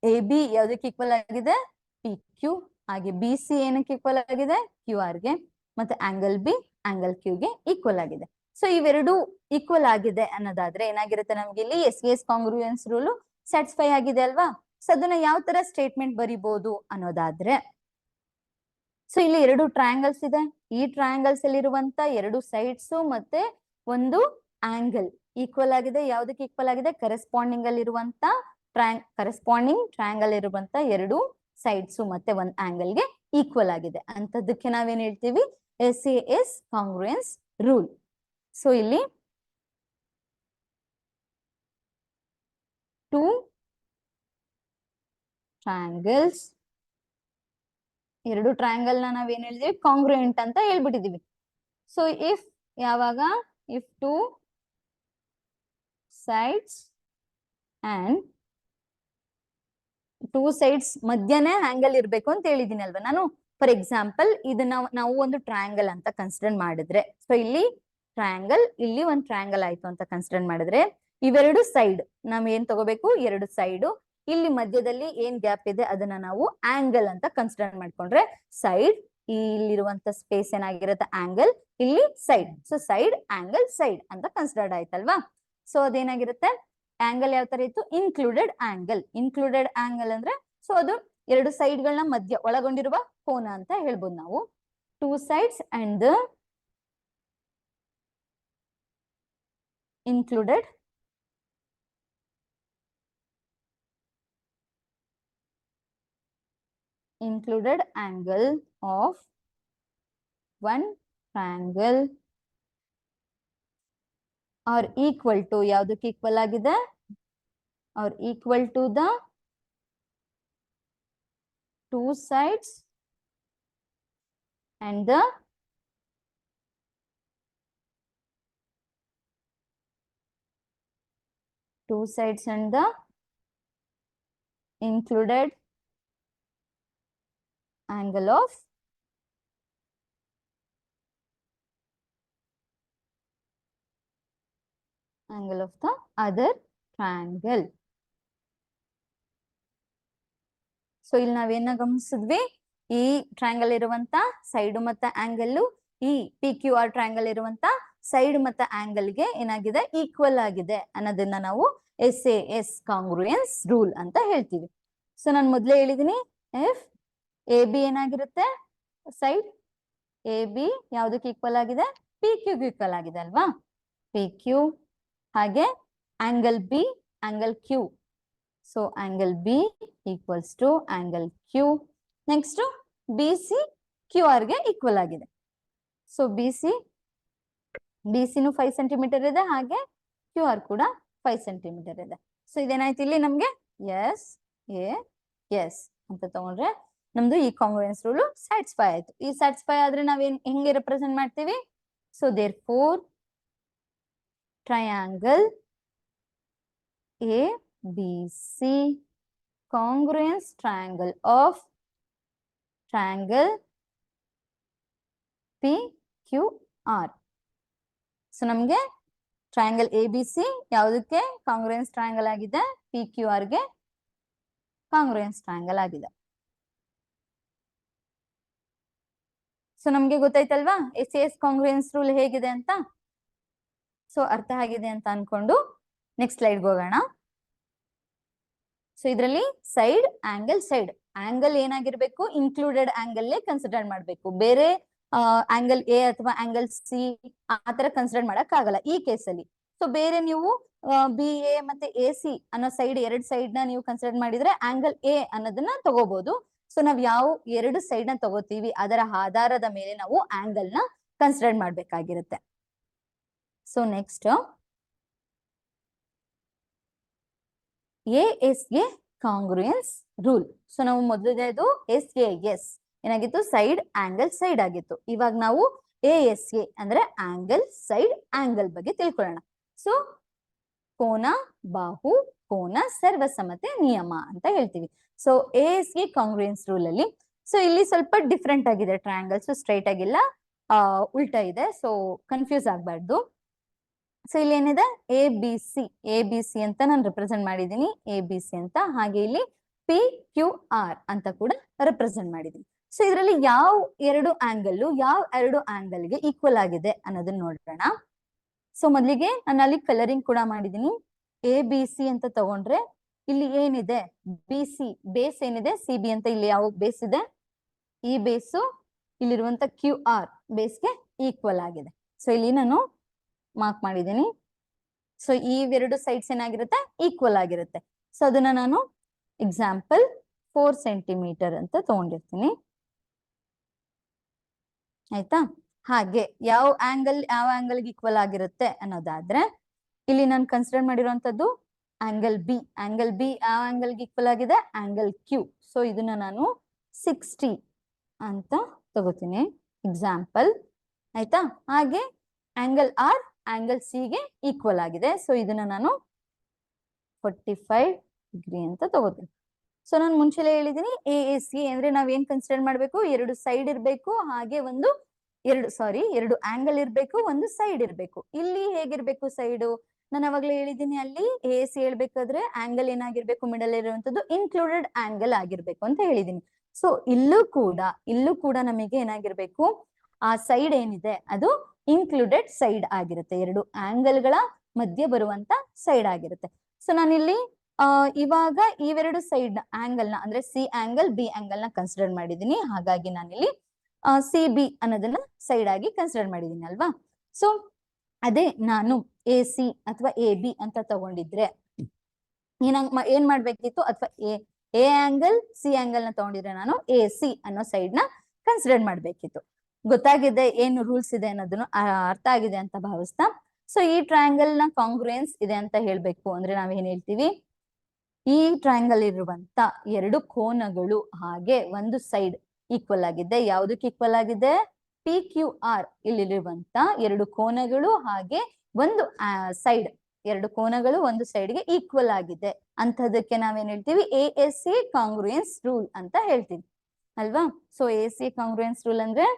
ಎ ಬಿ ಯಾವ್ದಕ್ಕೆ ಈಕ್ವಲ್ ಆಗಿದೆ, ಪಿ ಕ್ಯೂ. ಹಾಗೆ ಬಿ ಸಿ ಏನಕ್ಕೆ ಈಕ್ವಲ್ ಆಗಿದೆ, ಕ್ಯೂ ಆರ್ ಗೆ. ಮತ್ತೆ ಆಂಗಲ್ ಬಿ ಆಂಗಲ್ ಕ್ಯೂ ಗೆ ಈಕ್ವಲ್ ಆಗಿದೆ. ಸೊ ಇವೆರಡು ಈಕ್ವಲ್ ಆಗಿದೆ ಅನ್ನೋದಾದ್ರೆ ಏನಾಗಿರುತ್ತೆ, ನಮ್ಗೆ ಇಲ್ಲಿ ಎಸ್ ಕಾಂಗ್ರುಯೆನ್ಸ್ ರೂಲ್ ಸ್ಯಾಟಿಸ್ಫೈ ಆಗಿದೆ ಅಲ್ವಾ. ಸೊ ಅದನ್ನ ಯಾವ ತರ ಸ್ಟೇಟ್ಮೆಂಟ್ ಬರಿಬಹುದು ಅನ್ನೋದಾದ್ರೆ, ಸೊ ಇಲ್ಲಿ ಎರಡು ಟ್ರಯಾಂಗಲ್ಸ್ ಇದೆ. ಈ ಟ್ರಯಾಂಗಲ್ಸ್ ಅಲ್ಲಿ ಇರುವಂತ ಎರಡು ಸೈಡ್ಸ್ ಮತ್ತೆ ಒಂದು ಆಂಗಲ್ ಈಕ್ವಲ್ ಆಗಿದೆ. ಯಾವ್ದಕ್ಕೆ ಈಕ್ವಲ್ ಆಗಿದೆ, ಕರೆಸ್ಪಾಂಡಿಂಗ್ ಅಲ್ಲಿ ಇರುವಂತ ಕರೆಸ್ಪಾಂಡಿಂಗ್ ಟ್ರಯಾಂಗಲ್ ಇರುವಂತ ಎರಡು ಸೈಡ್ಸ್ ಮತ್ತೆ ಒಂದ್ ಆಂಗಲ್ ಗೆ ಈಕ್ವಲ್ ಆಗಿದೆ ಅಂತದಕ್ಕೆ ನಾವೇನ್ ಹೇಳ್ತೀವಿ, ಎಸ್ ಕಾಂಗ್ರುಯೆನ್ಸ್ ರೂಲ್. ಸೊ ಇಲ್ಲಿ ಟೂ ಟ್ರಯಾಂಗಲ್ಸ್, ಎರಡು ಟ್ರಯಾಂಗಲ್ ನ ನಾವೇನ್ ಹೇಳಿದ್ವಿ, ಕಾಂಗ್ರುಯೆಂಟ್ ಅಂತ ಹೇಳ್ಬಿಟ್ಟಿದೀವಿ. ಸೊ ಯಾವಾಗ if two sides and two sides ಮಧ್ಯನೇ ಆಂಗಲ್ ಇರ್ಬೇಕು ಅಂತ ಹೇಳಿದೀನಿ ಅಲ್ವಾ ನಾನು. ಫಾರ್ ಎಕ್ಸಾಂಪಲ್ ಇದನ್ನ ನಾವು ಒಂದು ಟ್ರಯಾಂಗಲ್ ಅಂತ ಕನ್ಸಿಡರ್ ಮಾಡಿದ್ರೆ, ಸೊ ಇಲ್ಲಿ ಟ್ರಯಾಂಗಲ್, ಇಲ್ಲಿ ಒಂದು ಟ್ರಯಾಂಗಲ್ ಆಯ್ತು ಅಂತ ಕನ್ಸಿಡರ್ ಮಾಡಿದ್ರೆ, ಇವೆರಡು ಸೈಡ್ ನಾವ್ ಏನ್ ತಗೋಬೇಕು, ಎರಡು ಸೈಡ್. ಇಲ್ಲಿ ಮಧ್ಯದಲ್ಲಿ ಏನ್ ಗ್ಯಾಪ್ ಇದೆ ಅದನ್ನ ನಾವು ಆಂಗಲ್ ಅಂತ ಕನ್ಸಿಡರ್ ಮಾಡ್ಕೊಂಡ್ರೆ, ಸೈಡ್ ಇಲ್ಲಿರುವಂತ ಸ್ಪೇಸ್ ಏನಾಗಿರುತ್ತೆ ಆಂಗಲ್, ಇಲ್ಲಿ side. So side angle side ಅಂತ ಕನ್ಸಿಡರ್ಡ್ ಆಯ್ತಲ್ವಾ. ಸೊ ಅದೇನಾಗಿರುತ್ತೆ, ಆಂಗಲ್ ಯಾವ ತರ ಇತ್ತು, ಇನ್ಕ್ಲೂಡೆಡ್ ಆಂಗಲ್ ಅಂದ್ರೆ ಸೊ ಅದು ಎರಡು ಸೈಡ್ ಗಳನ್ನ ಮಧ್ಯ ಒಳಗೊಂಡಿರುವ ಕೋನ ಅಂತ ಹೇಳ್ಬೋದು ನಾವು. Two sides and the included angle of one triangle are equal to ಯಾವ್ದಕ್ಕೆ ಈಕ್ವಲ್ ಆಗಿದೆ, or equal to the two sides and the included angle of the other triangle. So ಇಲ್ಲಿ ನಾವೇನ ಗಮನಿಸಿದ್ವಿ, ಈ ಟ್ರಯಾಂಗಲ್ ಇರುವಂತ ಸೈಡ್ ಮತ್ತೆ ಆಂಗಲ್ ಈ P Q R triangle ಇರುವಂತ side ಮತ್ತೆ angle ಗೆ ಏನಾಗಿದೆ ಈಕ್ವಲ್ ಆಗಿದೆ ಅನ್ನೋದನ್ನ ನಾವು SAS ಕಾಂಗ್ರುಯೆನ್ಸ್ ರೂಲ್ ಅಂತ ಹೇಳ್ತೀವಿ. ಸೊ ನಾನು ಮೊದ್ಲೇ ಹೇಳಿದೀನಿ ಇಫ್ ಎ ಬಿ ಏನಾಗಿರುತ್ತೆ ಸೈಡ್ ಎ ಬಿ ಯಾವ್ದಕ್ಕೆ ಈಕ್ವಲ್ ಆಗಿದೆ ಪಿ ಕ್ಯೂಗೆ ಈಕ್ವಲ್ ಆಗಿದೆ ಅಲ್ವಾ ಪಿ ಕ್ಯೂ ಹಾಗೆ angle B angle Q so angle B equals to angle Q next B C Q R ಗೆ ಈಕ್ವಲ್ ಆಗಿದೆ ಸೊ ಬಿ ಸಿನು 5 ಸೆಂಟಿಮೀಟರ್ ಇದೆ ಹಾಗೆ ಕ್ಯೂ ಆರ್ ಕೂಡ 5 ಸೆಂಟಿಮೀಟರ್ ಇದೆ. ಸೊ ಇದೇನಾಯ್ತು ಇಲ್ಲಿ ನಮ್ಗೆ ಎಸ್ ಎ ಎಸ್ ಅಂತ ತಗೊಂಡ್ರೆ ನಮ್ದು ಈ ಕಾಂಗ್ರುಯೆನ್ಸ್ ರೂಲ್ ಸ್ಯಾಟಿಸ್ಫೈ ಆಯ್ತು. ಈ ಸ್ಯಾಟಿಸ್ಫೈ ಆದ್ರೆ ನಾವೇನ್ ಹೆಂಗೆ ರೆಪ್ರೆಸೆಂಟ್ ಮಾಡ್ತೀವಿ so therefore triangle A B C congruence triangle of triangle P Q R. So ನಮ್ಗೆ ಟ್ರಯಾಂಗಲ್ ಎ ಬಿ ಸಿ ಯಾವುದಕ್ಕೆ ಕಾಂಗ್ರುಯೆನ್ಸ್ ಟ್ರಯಾಂಗಲ್ ಆಗಿದೆ ಪಿ ಕ್ಯೂ ಆರ್ ಗೆ ಕಾಂಗ್ರುಯೆನ್ಸ್ ಟ್ರಯಾಂಗಲ್ ಆಗಿದೆ. ಸೊ ನಮ್ಗೆ ಗೊತ್ತಾಯ್ತಲ್ವಾ SAS ಕಾಂಗ್ರುಯೆನ್ಸ್ ರೂಲ್ ಹೇಗಿದೆ ಅಂತ. ಸೊ ಅರ್ಥ ಆಗಿದೆ ಅಂತ ಅನ್ಕೊಂಡು ನೆಕ್ಸ್ಟ್ ಸ್ಲೈಡ್ಗೆ ಹೋಗೋಣ. ಸೊ ಇದರಲ್ಲಿ ಸೈಡ್ ಆಂಗಲ್ ಏನಾಗಿರ್ಬೇಕು ಇನ್ಕ್ಲೂಡೆಡ್ ಆಂಗಲ್ ಕನ್ಸಿಡರ್ ಮಾಡ್ಬೇಕು. ಬೇರೆ ಆಂಗಲ್ ಎ ಅಥವಾ ಆಂಗಲ್ ಸಿ ಆತರ ಕನ್ಸಿಡರ್ ಮಾಡಕ್ ಆಗಲ್ಲ ಈ ಕೇಸಲ್ಲಿ. ಸೊ ಬೇರೆ ನೀವು ಬಿ ಎ ಮತ್ತೆ ಎ ಸಿ ಅನ್ನೋ ಸೈಡ್ ಎರಡ್ ಸೈಡ್ ನ ನೀವು ಕನ್ಸಿಡರ್ ಮಾಡಿದ್ರೆ ಆಂಗಲ್ ಎ ಅನ್ನೋದನ್ನ ತಗೋಬಹುದು. ಸೊ ನಾವ್ ಯಾವ ಎರಡು ಸೈಡ್ ನ ತಗೋತೀವಿ ಅದರ ಆಧಾರದ ಮೇಲೆ ನಾವು ಆಂಗಲ್ ನ ಕನ್ಸಿಡರ್ ಮಾಡ್ಬೇಕಾಗಿರುತ್ತೆ. ಸೊ ನೆಕ್ಸ್ಟ್ AS ಗೆ ಕಾಂಗ್ರುಯೆನ್ಸ್ ರೂಲ್. ಸೊ ನಾವು ಮೊದಲನೇದು SAS ಏನಾಗಿತ್ತು ಸೈಡ್ ಆಗಿತ್ತು. ಇವಾಗ ನಾವು ASA ಅಂದ್ರೆ ಆಂಗಲ್ ಸೈಡ್ ಆಂಗಲ್ ಬಗ್ಗೆ ತಿಳ್ಕೊಳ್ಳೋಣ. ಸೊ ಕೋನ ಬಾಹು ಕೋನ ಸರ್ವಸಮತೆ ನಿಯಮ ಅಂತ ಹೇಳ್ತೀವಿ. ಸೊ AS ಗೆ ಕಾಂಗ್ರುಯೆನ್ಸ್ ರೂಲ್ ಅಲ್ಲಿ ಸೊ ಇಲ್ಲಿ ಸ್ವಲ್ಪ ಡಿಫ್ರೆಂಟ್ ಆಗಿದೆ ಟ್ರಯಾಂಗಲ್ಸ್ ಸ್ಟ್ರೈಟ್ ಆಗಿಲ್ಲ ಉಲ್ಟಾ ಇದೆ. ಸೊ ಕನ್ಫ್ಯೂಸ್ ಆಗ್ಬಾರ್ದು. ಸೊ ಇಲ್ಲಿ ಏನಿದೆ ಎ ಬಿ ಸಿ ಅಂತ ನಾನು ರೆಪ್ರೆಸೆಂಟ್ ಮಾಡಿದೀನಿ ಎ ಬಿ ಸಿ ಅಂತ. ಹಾಗೆ ಇಲ್ಲಿ ಪಿ ಕ್ಯೂ ಆರ್ ಅಂತ ಕೂಡ ರೆಪ್ರೆಸೆಂಟ್ ಮಾಡಿದೀನಿ. ಸೊ ಇದರಲ್ಲಿ ಯಾವ ಎರಡು ಆಂಗಲ್ಗೆ ಈಕ್ವಲ್ ಆಗಿದೆ ಅನ್ನೋದನ್ನ ನೋಡೋಣ. ಸೊ ಮೊದಲಿಗೆ ನಾನು ಅಲ್ಲಿ ಕಲರಿಂಗ್ ಕೂಡ ಮಾಡಿದೀನಿ. ಎ ಬಿ ಸಿ ಅಂತ ತಗೊಂಡ್ರೆ ಇಲ್ಲಿ ಏನಿದೆ ಬಿ ಸಿ ಬೇಸ್ ಏನಿದೆ ಸಿ ಬಿ ಅಂತ ಇಲ್ಲಿ ಯಾವ ಬೇಸ್ ಇದೆ ಈ ಬೇಸು ಇಲ್ಲಿರುವಂತ ಕ್ಯೂ ಆರ್ ಬೇಸ್ಗೆ ಈಕ್ವಲ್ ಆಗಿದೆ. ಸೊ ಇಲ್ಲಿ ನಾನು ಮಾರ್ಕ್ ಮಾಡಿದ್ದೀನಿ. ಸೊ ಈ ಎರಡು ಸೈಡ್ಸ್ ಏನಾಗಿರುತ್ತೆ ಈಕ್ವಲ್ ಆಗಿರುತ್ತೆ. ಸೊ ಅದನ್ನ ನಾನು ಎಕ್ಸಾಂಪಲ್ 4 ಸೆಂಟಿಮೀಟರ್ ಅಂತ ತಗೊಂಡಿರ್ತೀನಿ ಆಯ್ತಾ. ಹಾಗೆ ಯಾವ ಆಂಗಲ್ಗೆ ಈಕ್ವಲ್ ಆಗಿರುತ್ತೆ ಅನ್ನೋದಾದ್ರೆ ಇಲ್ಲಿ ನಾನು ಕನ್ಸಿಡರ್ ಮಾಡಿರುವಂತದ್ದು ಆಂಗಲ್ ಬಿ ಯಾವ ಆಂಗಲ್ಗೆ ಈಕ್ವಲ್ ಆಗಿದೆ ಆಂಗಲ್ ಕ್ಯೂ. ಸೊ ಇದನ್ನ ನಾನು 60 ಅಂತ ತಗೋತೀನಿ ಎಕ್ಸಾಂಪಲ್ ಆಯ್ತಾ. ಹಾಗೆ ಆಂಗಲ್ ಆರ್ ಆಂಗಲ್ ಸಿ ಗೆ ಈಕ್ವಲ್ ಆಗಿದೆ. ಸೊ ಇದನ್ನ ನಾನು 45 ಡಿಗ್ರಿ ಅಂತ ತಗೋತೀನಿ. ಸೊ ನಾನು ಮುಂಚೆಲೆ ಹೇಳಿದೀನಿ ASC ಅಂದ್ರೆ ನಾವ್ ಏನ್ ಕನ್ಸಿಡರ್ ಮಾಡ್ಬೇಕು ಎರಡು ಸೈಡ್ ಇರ್ಬೇಕು ಹಾಗೆ ಎರಡು ಆಂಗಲ್ ಇರ್ಬೇಕು ಒಂದು ಸೈಡ್ ಇರ್ಬೇಕು. ಇಲ್ಲಿ ಹೇಗಿರ್ಬೇಕು ಸೈಡು ನಾನು ಅವಾಗ್ಲೇ ಹೇಳಿದೀನಿ ಅಲ್ಲಿ ASC ಹೇಳ್ಬೇಕಾದ್ರೆ ಆಂಗಲ್ ಏನಾಗಿರ್ಬೇಕು ಮಿಡಲ್ ಇರುವಂತದ್ದು ಇನ್ಕ್ಲೂಡೆಡ್ ಆಂಗಲ್ ಆಗಿರ್ಬೇಕು ಅಂತ ಹೇಳಿದೀನಿ. ಸೊ ಇಲ್ಲೂ ಕೂಡ ನಮಗೆ ಏನಾಗಿರ್ಬೇಕು ಆ ಸೈಡ್ ಏನಿದೆ ಅದು ಇನ್ಕ್ಲೂಡೆಡ್ ಸೈಡ್ ಆಗಿರುತ್ತೆ. ಎರಡು ಆಂಗಲ್ ಗಳ ಮಧ್ಯೆ ಬರುವಂತ ಸೈಡ್ ಆಗಿರುತ್ತೆ. ಸೊ ನಾನಿಲ್ಲಿ ಇವಾಗ ಇವೆರಡು ಸೈಡ್ ಆಂಗಲ್ ನ ಅಂದ್ರೆ ಸಿ ಆಂಗಲ್ ಬಿ ಆಂಗಲ್ ನ ಕನ್ಸಿಡರ್ ಮಾಡಿದೀನಿ. ಹಾಗಾಗಿ ನಾನಿಲ್ಲಿ ಸಿ ಬಿ ಅನ್ನೋದನ್ನ ಸೈಡ್ ಆಗಿ ಕನ್ಸಿಡರ್ ಮಾಡಿದೀನಿ ಅಲ್ವಾ. ಸೊ ಅದೇ ನಾನು ಎ ಸಿ ಅಥವಾ ಎ ಬಿ ಅಂತ ತಗೊಂಡಿದ್ರೆ ಏನ್ ಮಾಡ್ಬೇಕಿತ್ತು ಅಥವಾ ಎ ಆಂಗಲ್ ಸಿ ಆಂಗಲ್ ನ ತಗೊಂಡಿದ್ರೆ ನಾನು ಎ ಸಿ ಅನ್ನೋ ಸೈಡ್ ನ ಕನ್ಸಿಡರ್ ಮಾಡ್ಬೇಕಿತ್ತು. ಗೊತ್ತಾಗಿದೆ ಏನು ರೂಲ್ಸ್ ಇದೆ ಅನ್ನೋದನ್ನು ಅರ್ಥ ಆಗಿದೆ ಅಂತ ಭಾವಿಸ್ತಾ. ಸೊ ಈ ಟ್ರಯಾಂಗಲ್ ನ ಕಾಂಗ್ರುಯೆನ್ಸ್ ಇದೆ ಅಂತ ಹೇಳ್ಬೇಕು ಅಂದ್ರೆ ನಾವೇನ್ ಹೇಳ್ತೀವಿ ಈ ಟ್ರಯಾಂಗಲ್ ಇರುವಂತ ಎರಡು ಕೋನಗಳು ಹಾಗೆ ಒಂದು ಸೈಡ್ ಈಕ್ವಲ್ ಆಗಿದೆ. ಯಾವುದಕ್ಕೆ ಈಕ್ವಲ್ ಆಗಿದೆ ಪಿ ಕ್ಯೂ ಆರ್ ಇಲ್ಲಿರುವಂತ ಎರಡು ಕೋನಗಳು ಹಾಗೆ ಒಂದು ಸೈಡ್ ಎರಡು ಕೋನಗಳು ಒಂದು ಸೈಡ್ಗೆ ಈಕ್ವಲ್ ಆಗಿದೆ ಅಂತದಕ್ಕೆ ನಾವೇನ್ ಹೇಳ್ತೀವಿ ASA ಕಾಂಗ್ರುಯೆನ್ಸ್ ರೂಲ್ ಅಂತ ಹೇಳ್ತೀವಿ ಅಲ್ವಾ. ಸೊ ASA ಕಾಂಗ್ರುಯೆನ್ಸ್ ರೂಲ್ ಅಂದ್ರೆ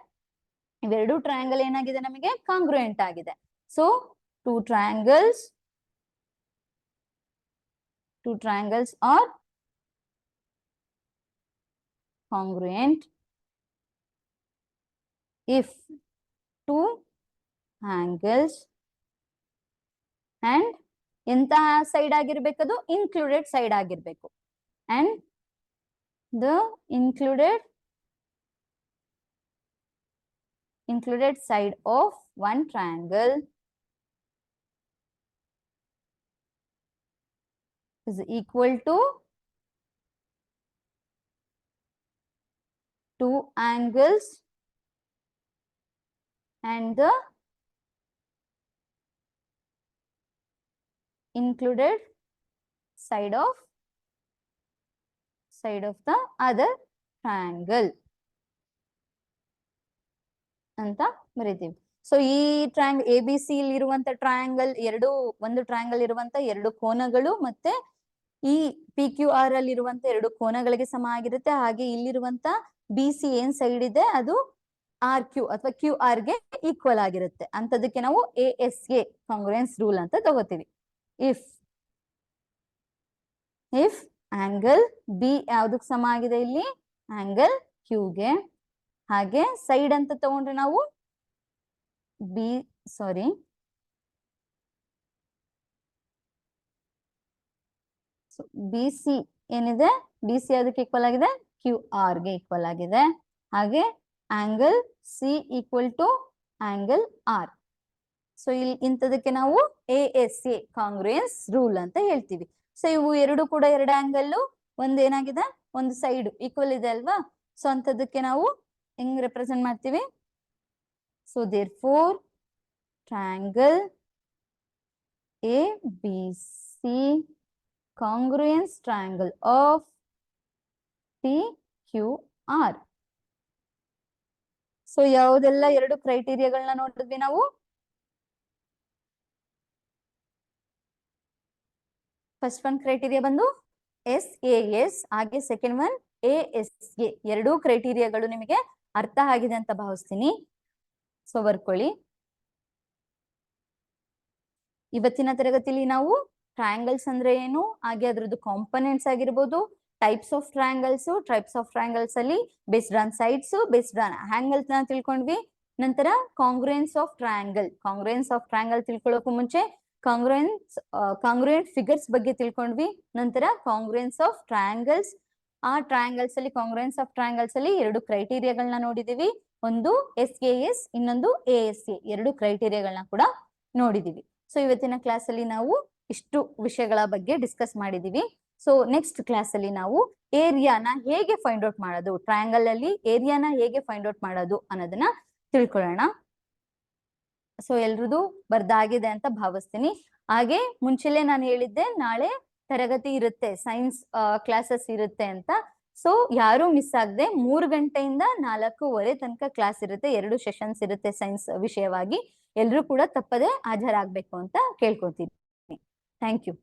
ಇವೆರಡು ಟ್ರಯಾಂಗಲ್ ಏನಾಗಿದೆ ನಮಗೆ ಕಾಂಗ್ರುಯೆಂಟ್ ಆಗಿದೆ. So two triangles are congruent if two angles and ಎಂತಹ ಸೈಡ್ ಆಗಿರ್ಬೇಕದು ಇನ್ಕ್ಲೂಡೆಡ್ ಸೈಡ್ ಆಗಿರ್ಬೇಕು and the included side of one triangle is equal to two angles and the included side of the other triangle ಅಂತ ಬರೀತೀವಿ. So ಈ triangle A B C ಇರುವಂತ triangle ಒಂದು triangle ಇರುವಂತ ಎರಡು ಕೋನಗಳು ಮತ್ತೆ ಈ ಪಿ ಕ್ಯೂ ಆರ್ ಅಲ್ಲಿ ಇರುವಂತ ಎರಡು ಕೋನಗಳಿಗೆ ಸಮ ಆಗಿರುತ್ತೆ. ಹಾಗೆ ಇಲ್ಲಿರುವಂತ ಬಿ ಸಿ ಏನ್ ಸೈಡ್ ಇದೆ ಅದು ಆರ್ ಕ್ಯೂ ಅಥವಾ ಕ್ಯೂ ಆರ್ ಗೆ ಈಕ್ವಲ್ ಆಗಿರುತ್ತೆ. ಅಂತದಕ್ಕೆ ನಾವು ASA ಕಾಂಗ್ರುಯೆನ್ಸ್ ರೂಲ್ ಅಂತ ತಗೋತೀವಿ. ಇಫ್ ಆಂಗಲ್ ಬಿ ಯಾವ್ದಕ್ ಸಮ ಆಗಿದೆ ಇಲ್ಲಿ ಆಂಗಲ್ ಕ್ಯೂಗೆ, ಹಾಗೆ ಸೈಡ್ ಅಂತ ತಗೊಂಡ್ರೆ ನಾವು ಬಿ ಸಿ ಏನಿದೆ ಬಿ ಸಿ ಅದಕ್ಕೆ ಈಕ್ವಲ್ ಆಗಿದೆ ಕ್ಯೂ ಆರ್ ಗೆ ಈಕ್ವಲ್ ಆಗಿದೆ. ಹಾಗೆ angle C equal to angle R. So ಇಲ್ಲಿ ಇಂಥದಕ್ಕೆ ನಾವು ASA ಕಾಂಗ್ರುಯೆನ್ಸ್ ರೂಲ್ ಅಂತ ಹೇಳ್ತೀವಿ. ಸೊ ಇವು ಎರಡು ಕೂಡ ಎರಡು ಆಂಗಲ್ ಒಂದೇನಾಗಿದೆ ಒಂದು ಸೈಡ್ ಈಕ್ವಲ್ ಇದೆ ಅಲ್ವಾ. ಸೊ ಅಂತದಕ್ಕೆ ನಾವು ಹೆಂಗ್ ರೆಪ್ರೆಸೆಂಟ್ ಮಾಡ್ತೀವಿ. So therefore triangle ABC congruence triangle of PQR. So ಯಾವುದೆಲ್ಲ ಎರಡು ಕ್ರೈಟೀರಿಯಾಗಳನ್ನ ನೋಡಿದ್ವಿ ನಾವು. ಫಸ್ಟ್ ಒನ್ ಕ್ರೈಟೀರಿಯಾ ಬಂದು SAS, ಹಾಗೆ ಸೆಕೆಂಡ್ ಒನ್ ASA. ಎರಡೂ ಕ್ರೈಟೀರಿಯಾಗಳು ನಿಮಗೆ ಅರ್ಥ ಆಗಿದೆ ಅಂತ ಭಾವಿಸ್ತೀನಿ. ಸೊ ಬರ್ಕೊಳ್ಳಿ. ಇವತ್ತಿನ ತರಗತಿಲಿ ನಾವು ಟ್ರಯಾಂಗಲ್ಸ್ ಅಂದ್ರೆ ಏನು, ಹಾಗೆ ಅದ್ರದ್ದು ಕಾಂಪೊನೆಂಟ್ಸ್ ಆಗಿರ್ಬೋದು, ಟೈಪ್ಸ್ ಆಫ್ ಟ್ರಯಾಂಗಲ್ಸ್ ಅಲ್ಲಿ based on sides, based on angles ನ ತಿಳ್ಕೊಂಡ್ವಿ. ನಂತರ ಕಾಂಗ್ರುಯೆನ್ಸ್ ಆಫ್ ಟ್ರಯಾಂಗಲ್ ತಿಳ್ಕೊಳ್ಳೋಕು ಮುಂಚೆ ಕಾಂಗ್ರುಯೆಂಟ್ ಫಿಗರ್ಸ್ ಬಗ್ಗೆ ತಿಳ್ಕೊಂಡ್ವಿ. ನಂತರ ಕಾಂಗ್ರುಯೆನ್ಸ್ ಆಫ್ ಟ್ರಯಾಂಗಲ್ಸ್, ಆ ಟ್ರಯಾಂಗಲ್ಸ್ ಅಲ್ಲಿ ಕಾಂಗ್ರುಯೆನ್ಸ್ ಆಫ್ ಟ್ರಯಾಂಗಲ್ಸ್ ಅಲ್ಲಿ ಎರಡು ಕ್ರೈಟೀರಿಯಾಗಳನ್ನ ನೋಡಿದೀವಿ. ಒಂದು SAS, ಇನ್ನೊಂದು ASA. ಎರಡು ಕ್ರೈಟೀರಿಯಾಗಳನ್ನ ಕೂಡ ನೋಡಿದೀವಿ. ಸೊ ಇವತ್ತಿನ ಕ್ಲಾಸ್ ಅಲ್ಲಿ ನಾವು ಇಷ್ಟು ವಿಷಯಗಳ ಬಗ್ಗೆ ಡಿಸ್ಕಸ್ ಮಾಡಿದೀವಿ. ಸೊ ನೆಕ್ಸ್ಟ್ ಕ್ಲಾಸ್ ಅಲ್ಲಿ ನಾವು ಏರಿಯಾನ ಹೇಗೆ ಫೈಂಡ್ ಔಟ್ ಮಾಡೋದು, ಟ್ರಯಾಂಗಲ್ ಅಲ್ಲಿ ಏರಿಯಾನ ಹೇಗೆ ಫೈಂಡ್ ಔಟ್ ಮಾಡೋದು ಅನ್ನೋದನ್ನ ತಿಳ್ಕೊಳ್ಳೋಣ. ಸೊ ಎಲ್ರದು ಬರ್ದಾಗಿದೆ ಅಂತ ಭಾವಿಸ್ತೀನಿ. ಹಾಗೆ ಮುಂಚೆಲೆ ನಾನು ಹೇಳಿದ್ದೆ ನಾಳೆ ತರಗತಿ ಇರುತ್ತೆ, ಸೈನ್ಸ್ ಕ್ಲಾಸಸ್ ಇರುತ್ತೆ ಅಂತ. ಸೊ ಯಾರು ಮಿಸ್ ಆಗದೆ 3 ಗಂಟೆಯಿಂದ 4:15 ತನಕ ಕ್ಲಾಸ್ ಇರುತ್ತೆ. 2 ಸೆಷನ್ಸ್ ಇರುತ್ತೆ ಸೈನ್ಸ್ ವಿಷಯವಾಗಿ. ಎಲ್ರೂ ಕೂಡ ತಪ್ಪದೆ ಹಾಜರಾಗಬೇಕು ಅಂತ ಕೇಳ್ಕೊತೀನಿ. Thank you.